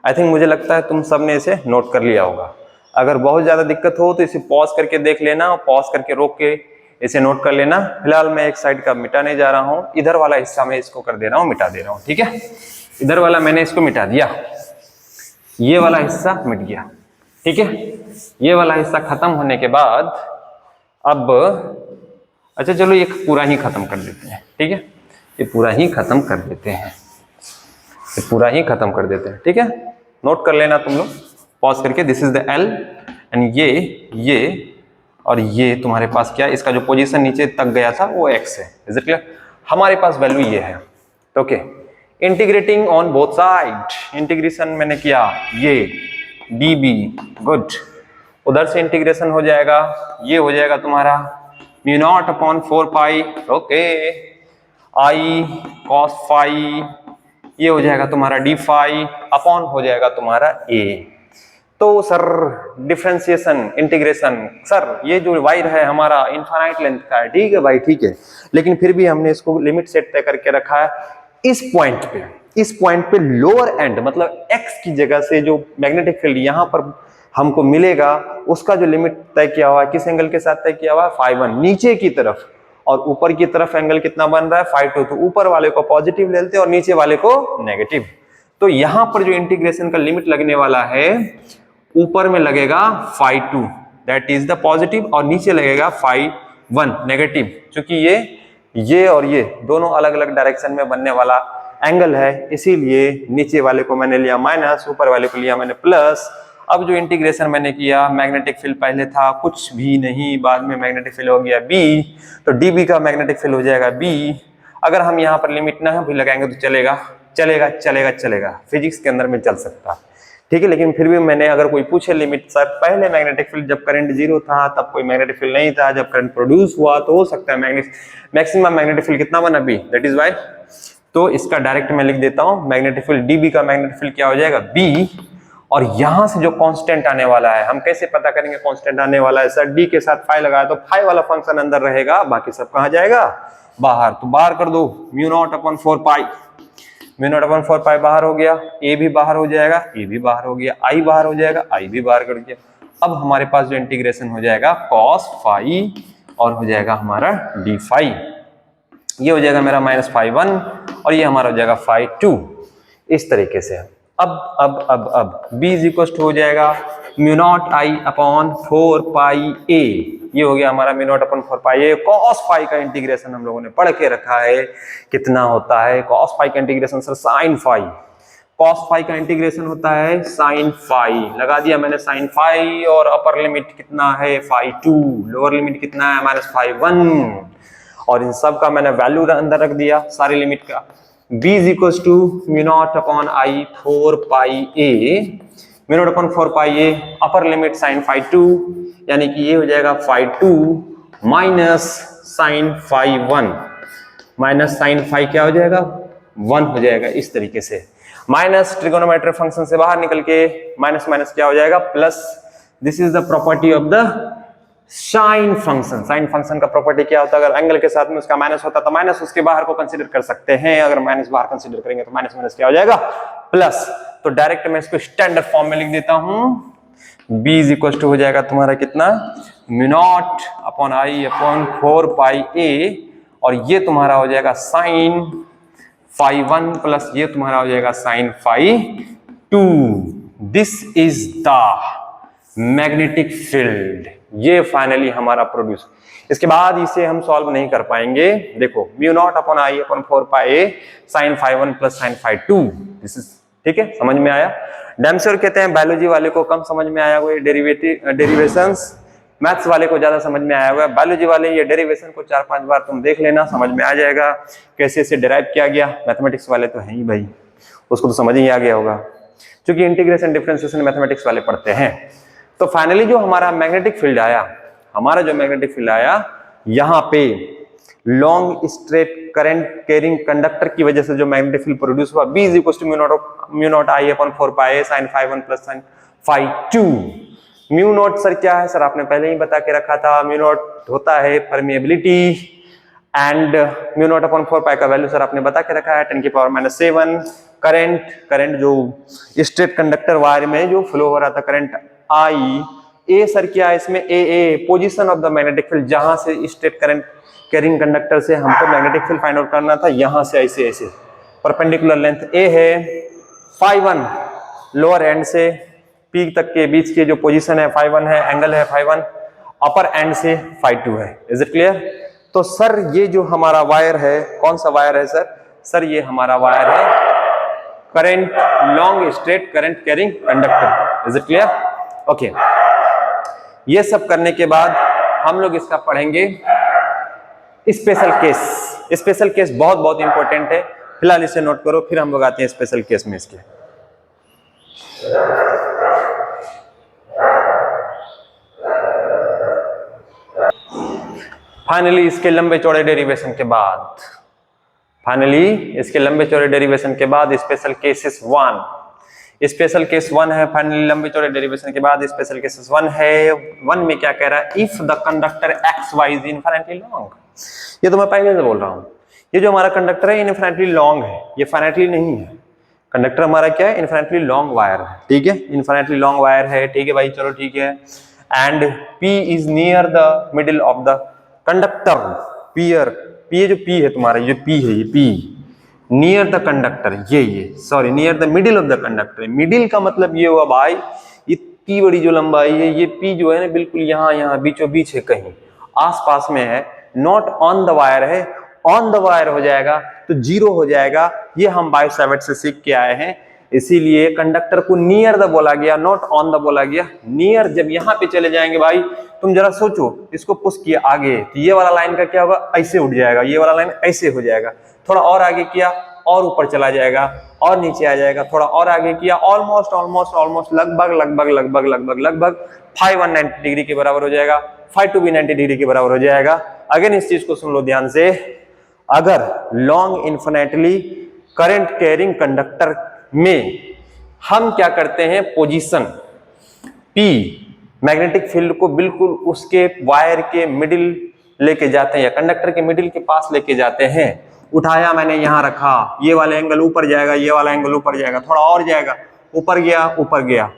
आई थिंक मुझे लगता है तुम सबने इसे नोट कर लिया होगा। अगर बहुत ज्यादा दिक्कत हो तो इसे पॉज करके देख लेना, और पॉज करके रोक के इसे नोट कर लेना। फिलहाल मैं एक साइड का मिटाने जा रहा हूं, इधर वाला हिस्सा मैं इसको कर दे रहा हूं, मिटा दे रहा हूं, ठीक है। इधर वाला मैंने इसको मिटा दिया, ये वाला हिस्सा मिट गया। ठीक है, ये वाला हिस्सा खत्म होने के बाद अब अच्छा चलो ये पूरा ही खत्म कर देते हैं। ठीक है, ये पूरा ही खत्म कर देते हैं, ये पूरा ही खत्म कर देते हैं। ठीक है, नोट कर लेना तुम लोग पॉज करके। This is the L and ये और ये तुम्हारे पास क्या, इसका जो पोजीशन नीचे तक गया था वो एक्स है। Is it clear? हमारे पास वैल्यू ये है। Okay, integrating on both side, integration मैंने किया ये dB, गुड। उधर से इंटीग्रेशन हो जाएगा, ये हो जाएगा तुम्हारा mu naught upon 4 pi, okay, I cos phi, ये हो जाएगा तुम्हारा डी फाई अपॉन हो जाएगा तुम्हारा ए। तो सर डिफरेंशिएशन इंटीग्रेशन, सर ये जो वायर है हमारा इनफाइनाइट लेंथ का है, ठीक है भाई ठीक है, लेकिन फिर भी हमने इसको लिमिट सेट तय करके रखा है इस पॉइंट पे लोअर एंड, मतलब x की जगह से जो मैग्नेटिक फील्ड यहां पर हमको मिलेगा उसका जो लिमिट तय किया हुआ है, किस एंगल के साथ तय किया हुआ है, φ1 नीचे की तरफ, और ऊपर की तरफ एंगल कितना बन रहा है, φ2। तो ऊपर वाले को पॉजिटिव लेते हैं और नीचे वाले को नेगेटिव। तो यहां पर जो इंटीग्रेशन का लिमिट लगने वाला है, ऊपर में लगेगा φ2 दैट इज द पॉजिटिव, और नीचे लगेगा φ1 नेगेटिव। क्योंकि ये और ये दोनों अलग अलग डायरेक्शन में बनने वाला एंगल है, इसीलिए नीचे वाले को मैंने लिया माइनस, ऊपर वाले को लिया मैंने प्लस। अब जो इंटीग्रेशन मैंने किया, मैग्नेटिक फील्ड पहले था कुछ भी नहीं, बाद में मैग्नेटिक फील्ड हो गया B, तो dB का मैग्नेटिक फील्ड हो जाएगा B। अगर हम यहाँ पर लिमिट ना भी लगाएंगे तो चलेगा, फिजिक्स के अंदर में चल सकता, ठीक है। लेकिन फिर भी मैंने, अगर कोई पूछे लिमिट, सर पहले मैग्नेटिक फील्ड जब करंट 0 था तब कोई मैग्नेटिक फील्ड नहीं था, जब करंट प्रोड्यूस हुआ तो हो सकता है मैक्सिमम मैग्नेटिक फील्ड कितना बना B, दैट इज वाई। तो इसका डायरेक्ट मैं लिख देता हूं, मैग्नेटिक फील्ड dB का मैग्नेटिक फील्ड क्या हो जाएगा B, और यहां से जो कांस्टेंट आने वाला है, हम कैसे पता करेंगे कांस्टेंट आने वाला है, सर D के साथ फाई लगाया तो फाई वाला फंक्शन अंदर रहेगा, बाकी सब कहां जाएगा, बाहर। तो बाहर कर दो, mu naught upon 4 pi, mu naught upon 4 पाई बाहर हो गया, ए भी बाहर हो जाएगा, ए भी बाहर हो गया, आई बाहर हो जाएगा, आई भी बाहर कर दिया। अब हमारे पास जो इंटीग्रेशन हो जाएगा कॉस फाई और हो जाएगा हमारा डी फाई, ये हो जाएगा मेरा -φ1 और ये हमारा हो जाएगा φ2, इस तरीके से। अब b इज इक्वल टू हो जाएगा mu naught I upon 4 pi a, ये हो गया हमारा mu naught upon 4 pi a। Cos phi का इंटीग्रेशन हम लोगों ने पढ़ के रखा है, कितना होता है कॉस फाई का integration, sir sine phi, cos phi का इंटीग्रेशन होता है साइन फाई, लगा दिया मैंने साइन फाई, और अपर लिमिट कितना है φ2, लोअर लिमिट कितना है -φ1, और इन सब का मैंने वैल्यू अंदर रख दिया सारी लिमिट का। b is equal to mu naught upon I 4 pi a, mu naught upon 4 pi a, upper limit sine φ2, यानी कि ये हो जाएगा φ2 minus sine φ1, minus sine phi क्या हो जाएगा 1 हो जाएगा, इस तरीके से। माइनस ट्रिगोनोमेट्रिक फंक्शन से बाहर निकल के माइनस माइनस क्या हो जाएगा plus. This is the property of the sine function. Sine function का प्रॉपर्टी क्या होता है, अगर एंगल के साथ में उसका माइनस होता तो माइनस उसके बाहर को कंसीडर कर सकते हैं, अगर माइनस बाहर कंसीडर करेंगे तो माइनस माइनस क्या हो जाएगा प्लस। तो डायरेक्ट मैं इसको स्टैंडर्ड फॉर्म में लिख देता हूं, b इज इक्वल टू हो जाएगा तुम्हारा कितना mu naught upon I upon 4 pi a, और ये तुम्हारा हो जाएगा साइन φ1 प्लस ये तुम्हारा हो जाएगा sine φ2। This is the magnetic field, ये फाइनली हमारा प्रोड्यूस। इसके बाद इसे हम सॉल्व नहीं कर पाएंगे। देखो mu naught upon I upon 4 pi sine φ1 plus sine φ2, this is, ठीक है, समझ में आया। डैमश्योर कहते हैं बायोलॉजी वाले को कम समझ में आया हुआ, डेरिवेशंस, मैथ्स वाले को ज्यादा समझ में आया हुआ है। बायोलॉजी वाले ये डेरिवेशन को 4-5 बार तुम देख लेना, समझ में आ जाएगा कैसे इसे डिराइव किया गया। मैथमेटिक्स वाले तो हैं ही भाई, उसको तो समझ ही आ गया होगा, क्योंकि इंटीग्रेशन डिफरेंशिएशन मैथमेटिक्स वाले पढ़ते हैं। तो फाइनली जो हमारा मैग्नेटिक फील्ड आया, यहाँ पे long straight current carrying conductor की वजह से जो मैग्नेटिक फील्ड प्रोड्यूस हुआ, b is equal to mu naught I upon 4 pi sine φ1 plus sine φ2। Mu naught sir क्या है, सर आपने पहले ही बता के रखा था, म्यू नॉट होता है permeability, and mu naught upon 4 पाई का वैल्यू सर आपने बता के रखा है 10⁻⁷। करंट जो स्ट्रेट कंडक्टर वायर में जो फ्लो हो रहा था करंट आई, ए सर क्या है इसमें, a position of the magnetic field, जहां से स्ट्रेट करंट कैरिंग कंडक्टर से हमको मैग्नेटिक फील्ड फाइंड आउट करना था, यहां से ऐसे परपेंडिकुलर लेंथ ए है, φ1 लोअर एंड से पी तक के बीच के जो पोजीशन है φ1 है, एंगल है φ1, अपर एंड से φ2 है। Is it clear? तो सर ये जो हमारा वायर है, कौन सा वायर है सर? सर ये हमारा वायर है current, long straight current carrying conductor. Is it clear? Okay, ये सब करने के बाद हम लोग इसका पढ़ेंगे स्पेशल केस। स्पेशल केस बहुत बहुत इंपॉर्टेंट है, फिलहाल इसे नोट करो, फिर हम लोग आते हैं स्पेशल केस में इसके। फाइनली इसके लंबे चौड़े डेरिवेशन के बाद, स्पेशल केसेस 1, स्पेशल केस 1 है। फाइनली लंबे चौड़े डेरिवेशन के बाद स्पेशल केसेस 1 है। 1 में क्या कह रहा है? If the conductor x y is infinitely long. ये तो मैं पहले से बोल रहा हूं, ये जो हमारा कंडक्टर है इनफिनिटली लॉन्ग है, ये फाइनाइटली नहीं है। कंडक्टर हमारा क्या है? इनफिनिटली लॉन्ग वायर है, ठीक है, इनफिनिटली लॉन्ग वायर है, ठीक है भाई, चलो ठीक है। And P is near the middle of the conductor, ये जो P है तुम्हारा, ये P है, ये P नियर द कंडक्टर, ये sorry near the middle of the conductor. Middle का मतलब ये हुआ भाई, इतनी बड़ी जो लंबाई है, ये P जो है ना बिल्कुल यहाँ बीचों बीच है, कहीं आसपास में है, नॉट ऑन द वायर है। ऑन द वायर हो जाएगा तो जीरो हो जाएगा, ये हम बाय सेवेट से सीख के आए हैं। इसीलिए कंडक्टर को नियर द बोला गया, नॉट ऑन द बोला गया। नियर जब यहाँ पे चले जाएंगे भाई, तुम जरा सोचो, इसको पुश किया आगे तो ये वाला लाइन का क्या होगा? ऐसे उठ जाएगा, ये वाला लाइन ऐसे हो जाएगा। थोड़ा और आगे किया और ऊपर चला जाएगा और नीचे आ जाएगा। थोड़ा और आगे किया, ऑलमोस्ट लगभग φ1 90 डिग्री के बराबर हो जाएगा, φ2 भी 90 डिग्री के बराबर हो जाएगा। अगेन इस चीज को सुन लो ध्यान से, अगर long infinitely current carrying conductor में हम क्या करते हैं? पोजीशन P मैग्नेटिक फील्ड को बिल्कुल उसके वायर के मिडिल लेके जाते हैं या कंडक्टर के मिडिल के पास लेके जाते हैं। उठाया मैंने, यहां रखा, ये वाला एंगल ऊपर जाएगा, ये वाला एंगल ऊपर जाएगा, थोड़ा और जाएगा, ऊपर गया,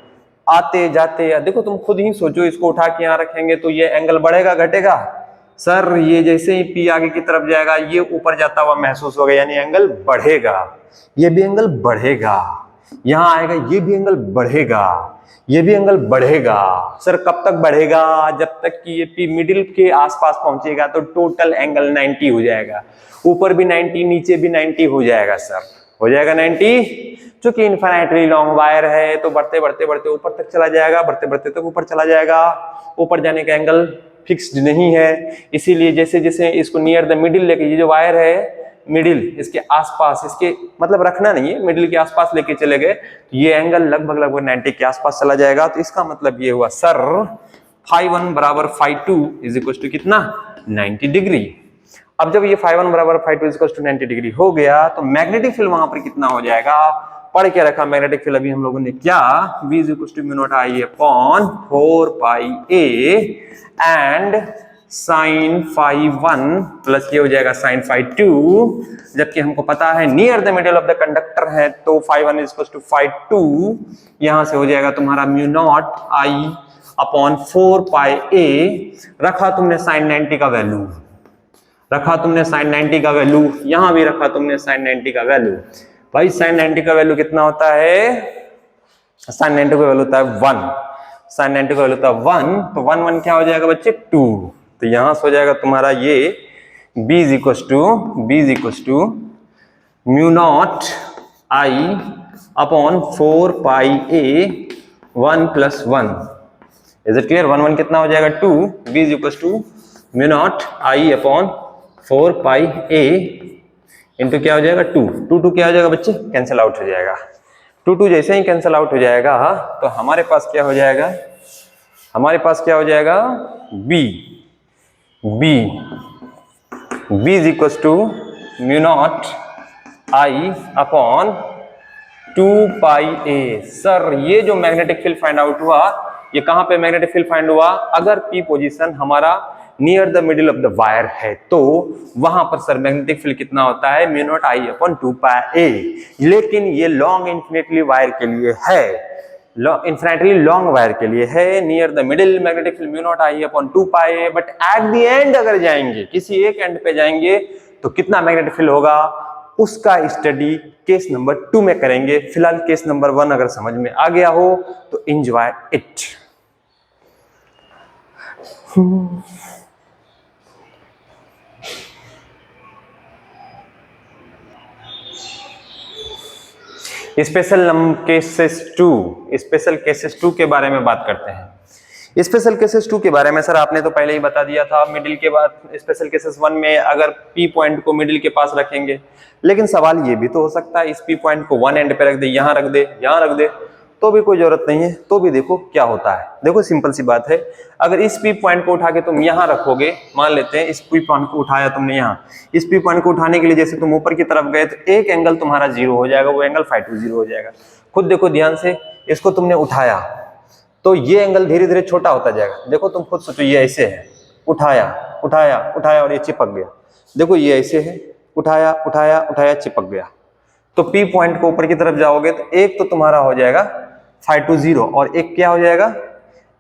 आते जाते, या देखो तुम खुद ही सोचो, इसको उठा के यहाँ रखेंगे तो ये एंगल बढ़ेगा घटेगा? सर ये जैसे ही P आगे की तरफ जाएगा, ये ऊपर जाता हुआ महसूस होगा, यानी एंगल बढ़ेगा, ये भी एंगल बढ़ेगा, यहां आएगा, ये भी एंगल बढ़ेगा, ये भी एंगल बढ़ेगा। सर कब तक बढ़ेगा? जब तक कि ये P मिडिल के आसपास पहुंचेगा तो टोटल एंगल 90 हो जाएगा, ऊपर भी 90 नीचे भी 90 हो जाएगा। सर हो जाएगा 90, चूंकि इनफिनिटली लॉन्ग वायर है तो बढ़ते ऊपर तक चला जाएगा, बढ़ते तक ऊपर चला जाएगा। ऊपर जाने का एंगल फिक्स्ड नहीं है, इसीलिए जैसे जैसे इसको नियर द मिडिल लेके, ये जो वायर है मिडिल इसके आसपास, इसके मतलब रखना नहीं है, मिडिल के आसपास लेके चले गए तो ये एंगल लगभग 90 के आसपास चला जाएगा। तो इसका मतलब ये हुआ सर φ1 बराबर φ2 इज इक्वल टू कितना? 90 डिग्री। अब जब ये φ1 बराबर φ2 इज इक्वल टू 90 डिग्री हो गया तो मैग्नेटिक फील्ड वहां पर कितना हो जाएगा? पढ़ के रखा मैग्नेटिक फील्ड अभी हम लोगों ने क्या? V is equal to mu naught I upon 4πa and sine φ1 plus ये हो जाएगा साइन φ2, जबकि हमको पता है near the middle of the conductor है तो φ1 इज इक्वल टू φ2, यहां से हो जाएगा तुम्हारा mu naught I upon 4πa। रखा तुमने साइन 90 का वैल्यू, यहां भी रखा तुमने साइन 90 का वैल्यू। भाई साइन 90 का वैल्यू कितना होता है? साइन 90 का वैल्यू होता है 1, साइन 90 का वैल्यू होता है 1, तो 1 क्या हो जाएगा बच्चे? 2। तो यहां से हो जाएगा तुम्हारा ये B is equal to mu naught I upon 4πa 1 plus 1। Is it clear? 1 कितना हो जाएगा? 2। B is equal to mu naught I upon 4πa into क्या हो जाएगा? 2 क्या हो जाएगा बच्चे? कैंसिल आउट हो जाएगा। 2 जैसे ही कैंसिल आउट हो जाएगा तो हमारे पास क्या हो जाएगा? B is equal to mu naught I upon 2πa। Sir ये जो मैग्नेटिक फील्ड फाइंड आउट हुआ, ये कहां पे मैग्नेटिक फील्ड फाइंड हुआ? अगर P पोजीशन हमारा near the middle of the wire है तो वहां पर सर मैग्नेटिक फील्ड कितना होता है? Mu naught I upon 2πa। लेकिन ये लॉन्ग इन्फिनिटली वायर के लिए है, इन्फिनिटली लॉन्ग वायर के लिए है, near the middle magnetic field mu naught I upon 2πa। But at the end अगर जाएंगे, किसी एक एंड पे जाएंगे तो कितना मैग्नेटिक फील्ड होगा? उसका स्टडी केस नंबर 2 में करेंगे। फिलहाल केस नंबर 1 अगर समझ में आ गया हो तो enjoy it. Special cases 2, special cases 2 के बारे में बात करते हैं। स्पेशल केसेस 2 के बारे में सर आपने तो पहले ही बता दिया था, मिडिल के बाद स्पेशल केसेस 1 में अगर पी पॉइंट को मिडिल के पास रखेंगे, लेकिन सवाल ये भी तो हो सकता है इस पी पॉइंट को 1 एंड पे रख दे, यहाँ रख दे, यहाँ रख दे, तो भी कोई जरूरत नहीं है, तो भी देखो क्या होता है। देखो सिंपल सी बात है, अगर इस पी पॉइंट को उठा के तुम यहाँ रखोगे, मान लेते हैं इस पी पॉइंट को उठाया तुमने यहाँ, इस पी पॉइंट को उठाने के लिए जैसे तुम ऊपर की तरफ गए तो एक एंगल तुम्हारा 0 हो जाएगा, वो एंगल φ2 0 हो जाएगा। खुद देखो ध्यान से, इसको तुमने उठाया तो ये एंगल धीरे धीरे छोटा होता जाएगा। देखो तुम खुद सोचो, ये ऐसे है, उठाया उठाया उठाया और ये चिपक गया। देखो ये ऐसे है, उठाया उठाया उठाया चिपक गया। तो पी पॉइंट को ऊपर की तरफ जाओगे तो एक तो तुम्हारा हो जाएगा φ2 0 और एक क्या हो जाएगा,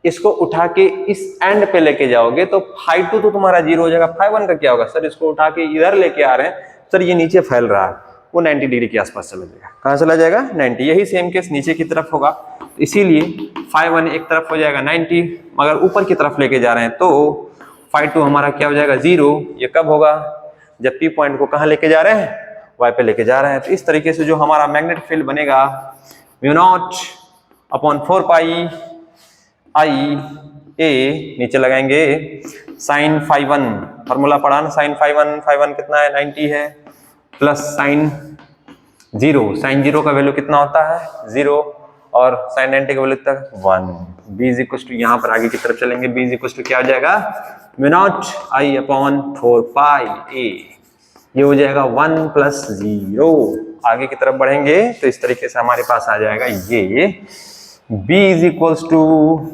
इसको उठा के इस एंड पे लेके जाओगे तो φ2 तो तुम्हारा 0 हो जाएगा। φ1 का क्या होगा, सर इसको उठा के इधर लेके आ रहे हैं, सर ये नीचे फैल रहा है, वो 90 डिग्री के आसपास चला जाएगा। कहाँ चला जाएगा, 90। यही सेम केस नीचे की तरफ होगा, इसीलिए φ1 एक तरफ हो जाएगा 90, मगर ऊपर की तरफ लेके जा रहे हैं तो φ2 हमारा क्या हो जाएगा 0। ये कब होगा, जब पी पॉइंट को कहाँ लेके जा रहे हैं, y पे लेके जा रहे हैं। तो इस तरीके से जो हमारा मैग्नेटिक फील्ड बनेगा μ0/4 I a, नीचे लगाएंगे sin φ1, फॉर्मूला पढ़ा ना, sin φ1 कितना है 90 है, प्लस sin 0 का वैल्यू कितना होता है 0 और sin 90 का वैल्यू कितना 1। b इज इक्वल टू, यहाँ पर आगे की तरफ चलेंगे, b इज इक्वल टू क्या हो जाएगा μ0I/4 a, ये हो जाएगा 1 + 0। आगे की तरफ बढ़ेंगे तो इस तरीके से हमारे पास आ जाएगा ये b is equal to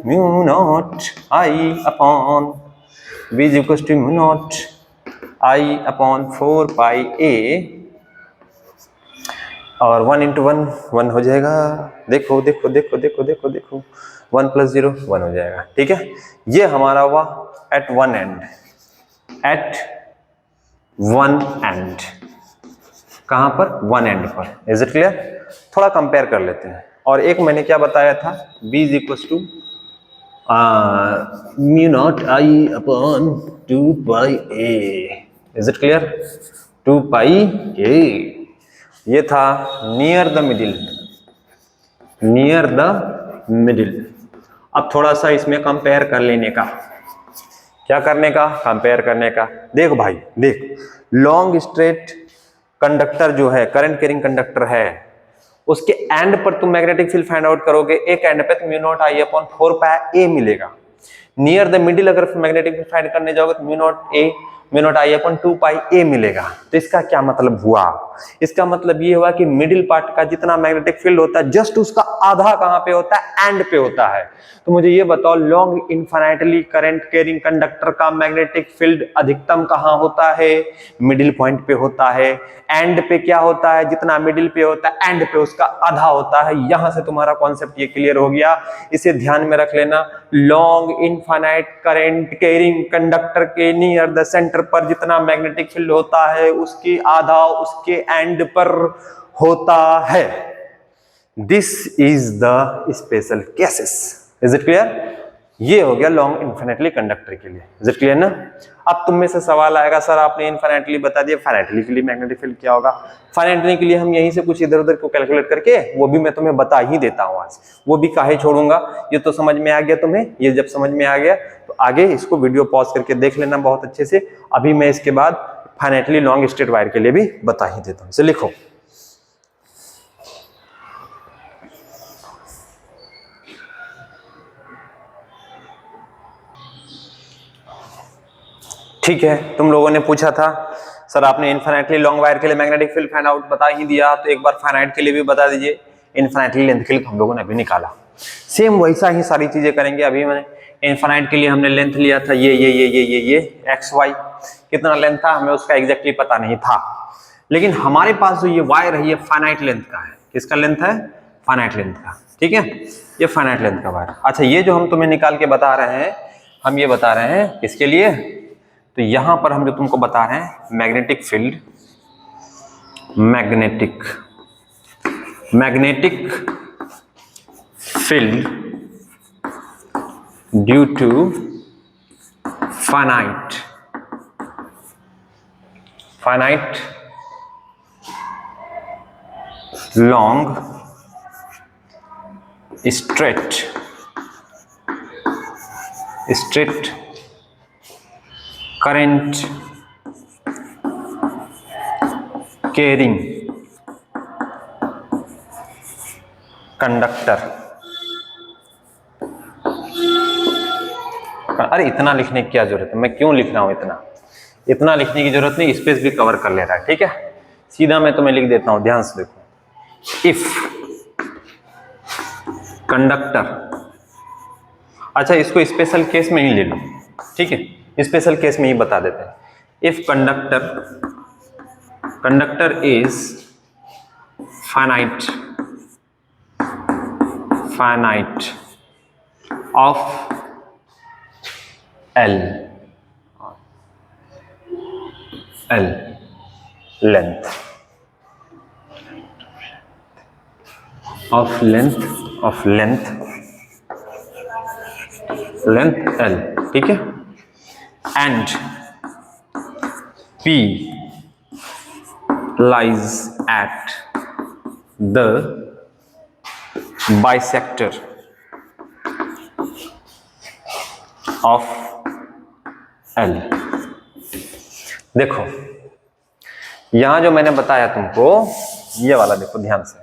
μ0I/4 a और 1 × 1 1 हो जाएगा। देखो देखो देखो देखो देखो देखो 1 + 0 1 हो जाएगा। ठीक है, ये हमारा हुआ एट वन एंड, कहां पर, वन एंड पर। Is it clear? थोड़ा कंपेयर कर लेते हैं। और एक मैंने क्या बताया था, b is equal to μ0I/2πa। Is it clear? 2πa, ये था नियर द मिडिल। अब थोड़ा सा इसमें कंपेयर कर लेने का, क्या करने का, कंपेयर करने का। देख भाई देख, लॉन्ग स्ट्रेट कंडक्टर जो है, करंट कैरिंग कंडक्टर है, उसके एंड पर तुम मैग्नेटिक फील्ड फाइंड आउट करोगे, एक एंड पे तो μ0I/4 मिलेगा। नियर द मिडिल अगर मैग्नेटिक फील्ड फाइंड करने जाओगे तो μ0I/2πa मिलेगा। तो इसका क्या मतलब हुआ, इसका मतलब ये हुआ कि मिडिल पार्ट का जितना मैग्नेटिक फील्ड होता है, जस्ट उसका आधा कहां पे होता है, एंड पे होता है। तो मुझे ये बताओ, long infinitely current carrying conductor का मैग्नेटिक फील्ड अधिकतम कहां होता है, मिडिल पॉइंट पे होता है। एंड पे क्या होता है, जितना मिडिल पे होता है एंड पे उसका आधा होता है। यहां से तुम्हारा कॉन्सेप्ट ये क्लियर हो गया, इसे ध्यान में रख लेना। Long infinite current carrying conductor के नियर द सेंटर पर जितना मैग्नेटिक फील्ड होता है, उसकी आधा उसके एंड पर होता है। This is the special cases. Is it clear? ये हो गया लॉन्ग इनफाइनाइटली कंडक्टर के लिए। इज इट क्लियर ना? अब तुम में से सवाल आएगा, सर आपने इनफाइनाइटली बता दिया, फाइनाइटली के लिए मैग्नेटिक फील्ड क्या होगा? फाइनाइटली के लिए हम यहीं से कुछ इधर उधर को कैलकुलेट करके, वो भी मैं तुम्हें बता ही देता हूं आज, वो भी काहे छोड़ूंगा। ये तो समझ में आ गया तुम्हें, ये जब समझ में आ गया तो आगे इसको वीडियो पॉज करके देख लेना बहुत अच्छे से। अभी मैं इसके बाद फाइनाइटली लॉन्ग स्ट्रेट वायर के लिए भी बता ही देता हूं। लिखो, ठीक है। तुम लोगों ने पूछा था सर आपने इनफाइनाइटली लॉन्ग वायर के लिए मैग्नेटिक फील्ड फाइंड आउट बता ही दिया, तो एक बार फाइनाइट के लिए भी बता दीजिए। इनफाइनाइटली लेंथ के लिए हम लोगों ने अभी निकाला, सेम वैसा ही सारी चीजें करेंगे। अभी मैंने इनफाइनाइट के लिए हमने लेंथ लिया था ये एक्स वाई, कितना लेंथ था हमें उसका एग्जैक्टली पता नहीं था, लेकिन हमारे पास जो ये वायर है ये फाइनाइट लेंथ का है। किसका लेंथ है? फाइनाइट लेंथ का। ठीक है, ये फाइनाइट लेंथ का वायर। अच्छा, ये जो हम तुम्हें निकाल के बता रहे हैं, हम ये बता रहे हैं किसके लिए? तो यहां पर हम जो तुमको बता रहे हैं magnetic field magnetic field due to finite long straight current carrying conductor। अरे इतना लिखने की क्या जरूरत है, मैं क्यों लिख रहा हूं, इतना लिखने की जरूरत नहीं, स्पेस भी कवर कर ले रहा है। ठीक है, सीधा मैं तुम्हें लिख देता हूं, ध्यान से देखो। इफ कंडक्टर, अच्छा इसको स्पेशल केस में ही ले लो, ठीक है, स्पेशल केस में ही बता देते हैं। If conductor is finite of L length L, ठीक है, and P lies at the bisector of L। देखो यहां जो मैंने बताया तुमको, ये वाला देखो ध्यान से,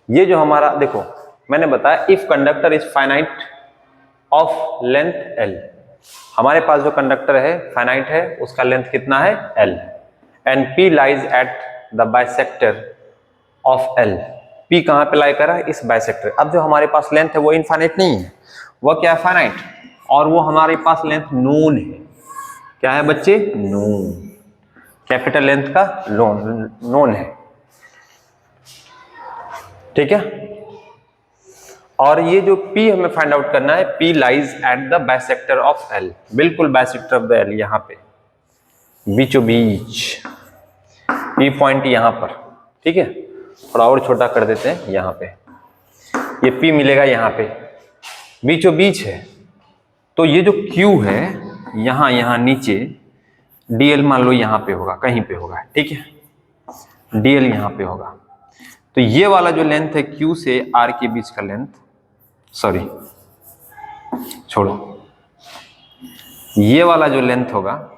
ये जो हमारा देखो मैंने बताया if conductor is finite of length L, हमारे पास जो कंडक्टर है फाइनाइट है, उसका लेंथ कितना है L, and P lies at the bisector of L। P कहां पे लाई कर रहा है, इस बाइसेक्टर। अब जो हमारे पास लेंथ है वो इनफाइनाइट नहीं है, वो क्या है फाइनाइट, और वो हमारे पास लेंथ नोन है। क्या है बच्चे, नोन, कैपिटल लेंथ का नोन है, ठीक है। और ये जो P हमें फाइंड आउट करना है, P lies at the bisector of L, बिल्कुल बाइसेक्टर ऑफ द L, यहां पे बीचों बीच, P पॉइंट यहां पर, ठीक है। थोड़ा और छोटा कर देते हैं, यहां पे ये P मिलेगा, यहां पे बीचों बीच है। तो ये जो Q है यहां नीचे, DL मान लो यहां पे होगा, कहीं पे होगा, ठीक है, DL यहां पे होगा। तो ये वाला जो लेंथ है Q से R के बीच का लेंथ, सॉरी छोड़ो, ये वाला जो लेंथ होगा,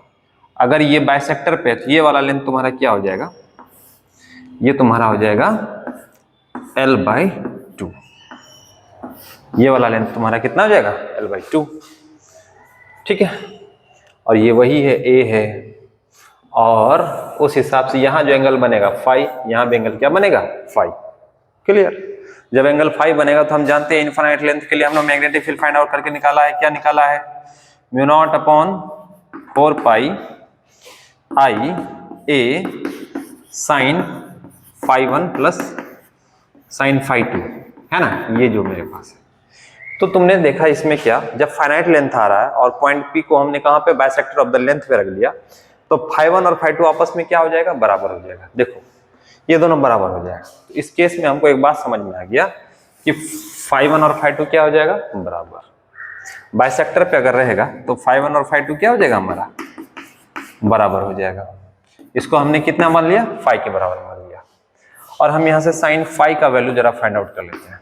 अगर ये बाइसेक्टर पे, तो ये वाला लेंथ तुम्हारा क्या हो जाएगा, ये तुम्हारा हो जाएगा L/2। ये वाला लेंथ तुम्हारा कितना हो जाएगा, L/2, ठीक है। और ये वही है, A है, और उस हिसाब से यहां जो एंगल बनेगा फाई, यहां भी एंगल क्या बनेगा, फाई। क्लियर। जब एंगल फाई बनेगा तो हम जानते हैं इनफाइनाइट लेंथ के लिए हम लोग मैग्नेटिक फील्ड फाइंड आउट करके निकाला है, क्या निकाला है, μ0/4 pi I A sin φ1 plus sin φ2, है ना, ये जो मेरे पास है। तो तुमने देखा इसमें क्या, जब फाइनाइट लेंथ आ रहा है और पॉइंट P को हमने कहां पे, बाइसेक्टर ऑफ द लेंथ पे रख लिया, तो φ1 और φ2 आपस में क्या हो जाएगा, बराबर हो जाएगा। देखो ये दोनों बराबर हो जाएगा। तो इस केस में हमको एक बात समझ में आ गया कि φ1 और φ2 क्या हो जाएगा, बराबर। बाइसेक्टर पे अगर रहेगा तो φ1 और φ2 क्या हो जाएगा, हमारा बराबर हो जाएगा। इसको हमने कितना मान लिया, फाई के बराबर मान लिया। और हम यहाँ से साइन फाई का वैल्यू जरा फाइंड आउट कर लेते हैं।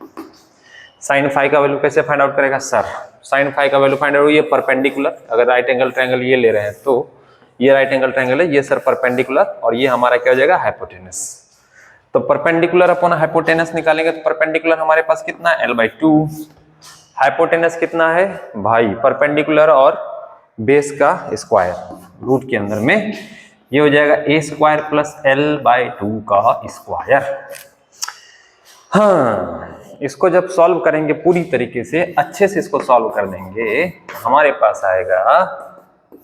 साइन फाई का वैल्यू कैसे फाइंड आउट करेगा सर, साइन फाई का वैल्यू फाइंड आउट, ये परपेंडिकुलर, अगर राइट एंगल ट्रायंगल ये ले रहे हैं तो ये राइट एंगल ट्रायंगल है, ये सर परपेंडिकुलर, और ये हमारा क्या हो जाएगा, हाइपोटेनस। तो परपेंडिकुलर अपॉन हाइपोटेनस निकालेंगे तो परपेंडिकुलर हमारे पास कितना है, L/2। हाइपोटेनस कितना है भाई, परपेंडिकुलर और बेस का स्क्वायर, रूट के अंदर में ये हो जाएगा A² प्लस L/2 का स्क्वायर। हाँ, इसको जब सॉल्व करेंगे पूरी तरीके से, अच्छे से इसको सॉल्व कर देंगे, हमारे पास आएगा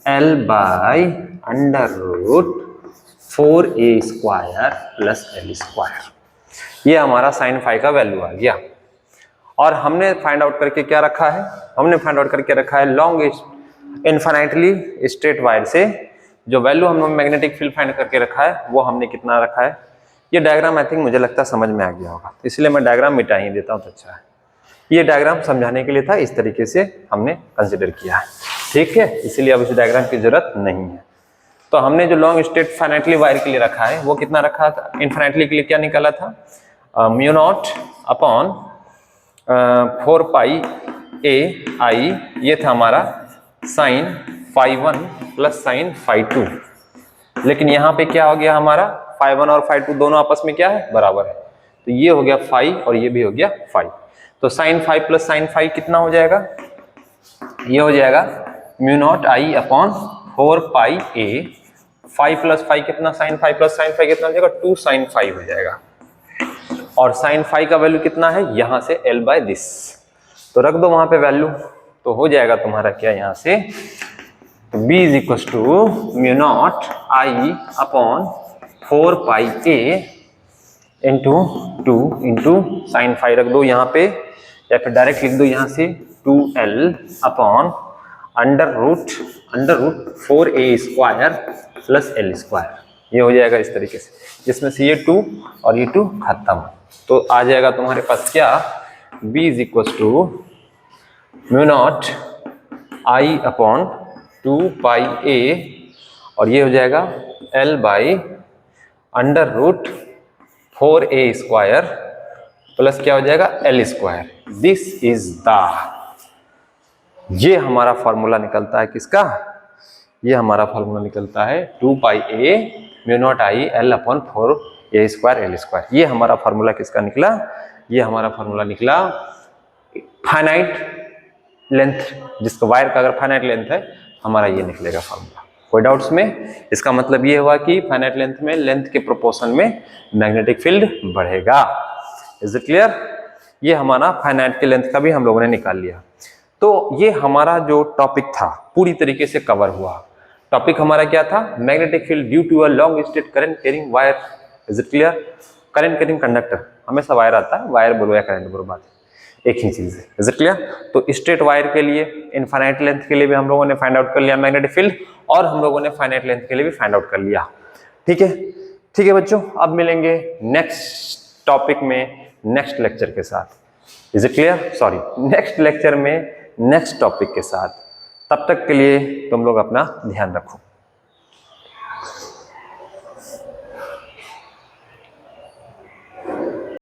L/√4A² प्लस L²। ये हमारा साइन फाई का वैल्यू आ गया। और हमने फाइंड आउट करके क्या रखा है, हमने फाइंड आउट करके रखा है लॉन्ग इनफाइनाइटली स्ट्रेट वायर से जो वैल्यू हमने मैग्नेटिक फील्ड फाइंड करके रखा है, वो हमने कितना रखा है, ये डायग्राम आई थिंक मुझे लगता है समझ में आ गया होगा, इसलिए मैं डायग्राम मिटा ही देता हूँ तो अच्छा है। ये डायग्राम समझाने के लिए था, इस तरीके से हमने कंसिडर किया है, ठीक है, इसलिए अब इस डायग्राम की जरूरत नहीं है। तो हमने जो लॉन्ग स्टेट फाइनाइटली वायर के लिए रखा है वो कितना रखा था, इनफाइनाइटली के लिए क्या निकाला था, mu naught upon 4 pi a I, ये था हमारा sine phi 1 plus sine phi 2। लेकिन यहाँ पे क्या हो गया हमारा, फाई 1 और फाई 2 दोनों आपस में क्या है, बराबर है, तो ये हो गया फाई और ये भी हो गया फाई। तो sine phi plus sine phi कितना हो जाएगा, ये हो जाएगा mu naught I upon 4 pi a, phi plus phi कितना, sine phi plus sine phi कितना हो जाएगा, 2 साइन फाई हो जाएगा। और साइन फाई का वैल्यू कितना है, यहां से l बाय दिस, तो रख दो वहां पे वैल्यू, तो हो जाएगा तुम्हारा क्या यहां से, तो b is equal to mu naught I upon 4 pi a into 2 into sine phi रख दो यहाँ पे, या फिर डायरेक्ट लिख दो यहाँ से 2l upon under root 4a square plus l square, ये हो जाएगा इस तरीके से, जिसमें से ये 2 और ये 2 खत्म, तो आ जाएगा तुम्हारे पास क्या, b is equal to mu naught I upon 2 pi a और ये हो जाएगा l by under root 4a square plus क्या हो जाएगा l square. This is the, ये हमारा फॉर्मूला निकलता है किसका, ये हमारा फॉर्मूला निकलता है 2 pi a mu naught I l upon 4a square l square. ये हमारा फॉर्मूला किसका निकला, ये हमारा फॉर्मूला निकला फाइनाइट लेंथ, जिसका वायर का अगर फाइनाइट लेंथ है हमारा ये निकलेगा फॉर्मूला। कोई डाउट्स में, इसका मतलब ये हुआ कि फाइनाइट लेंथ में लेंथ के प्रोपोर्शन में मैग्नेटिक फील्ड बढ़ेगा। इज इट क्लियर, ये हमारा फाइनाइट के लेंथ का भी हम लोगों ने निकाल लिया। तो ये हमारा जो टॉपिक था पूरी तरीके से कवर हुआ। टॉपिक हमारा क्या था, magnetic field due to a long straight current carrying wire. Is it clear, current carrying conductor, हमेशा वायर आता है, वायर बोलो या करंट बोलो, बात एक ही चीज है। इज इट क्लियर, तो स्ट्रेट वायर के लिए इनफाइनाइट लेंथ के लिए भी हम लोगों ने फाइंड आउट कर लिया मैग्नेटिक फील्ड, और हम लोगों ने फाइनाइट लेंथ के लिए भी फाइंड आउट कर लिया। ठीक है, ठीक है बच्चों, अब मिलेंगे नेक्स्ट टॉपिक में नेक्स्ट लेक्चर के साथ। Is it clear, sorry next lecture में नेक्स्ट टॉपिक के साथ। तब तक के लिए तुम लोग अपना ध्यान रखो।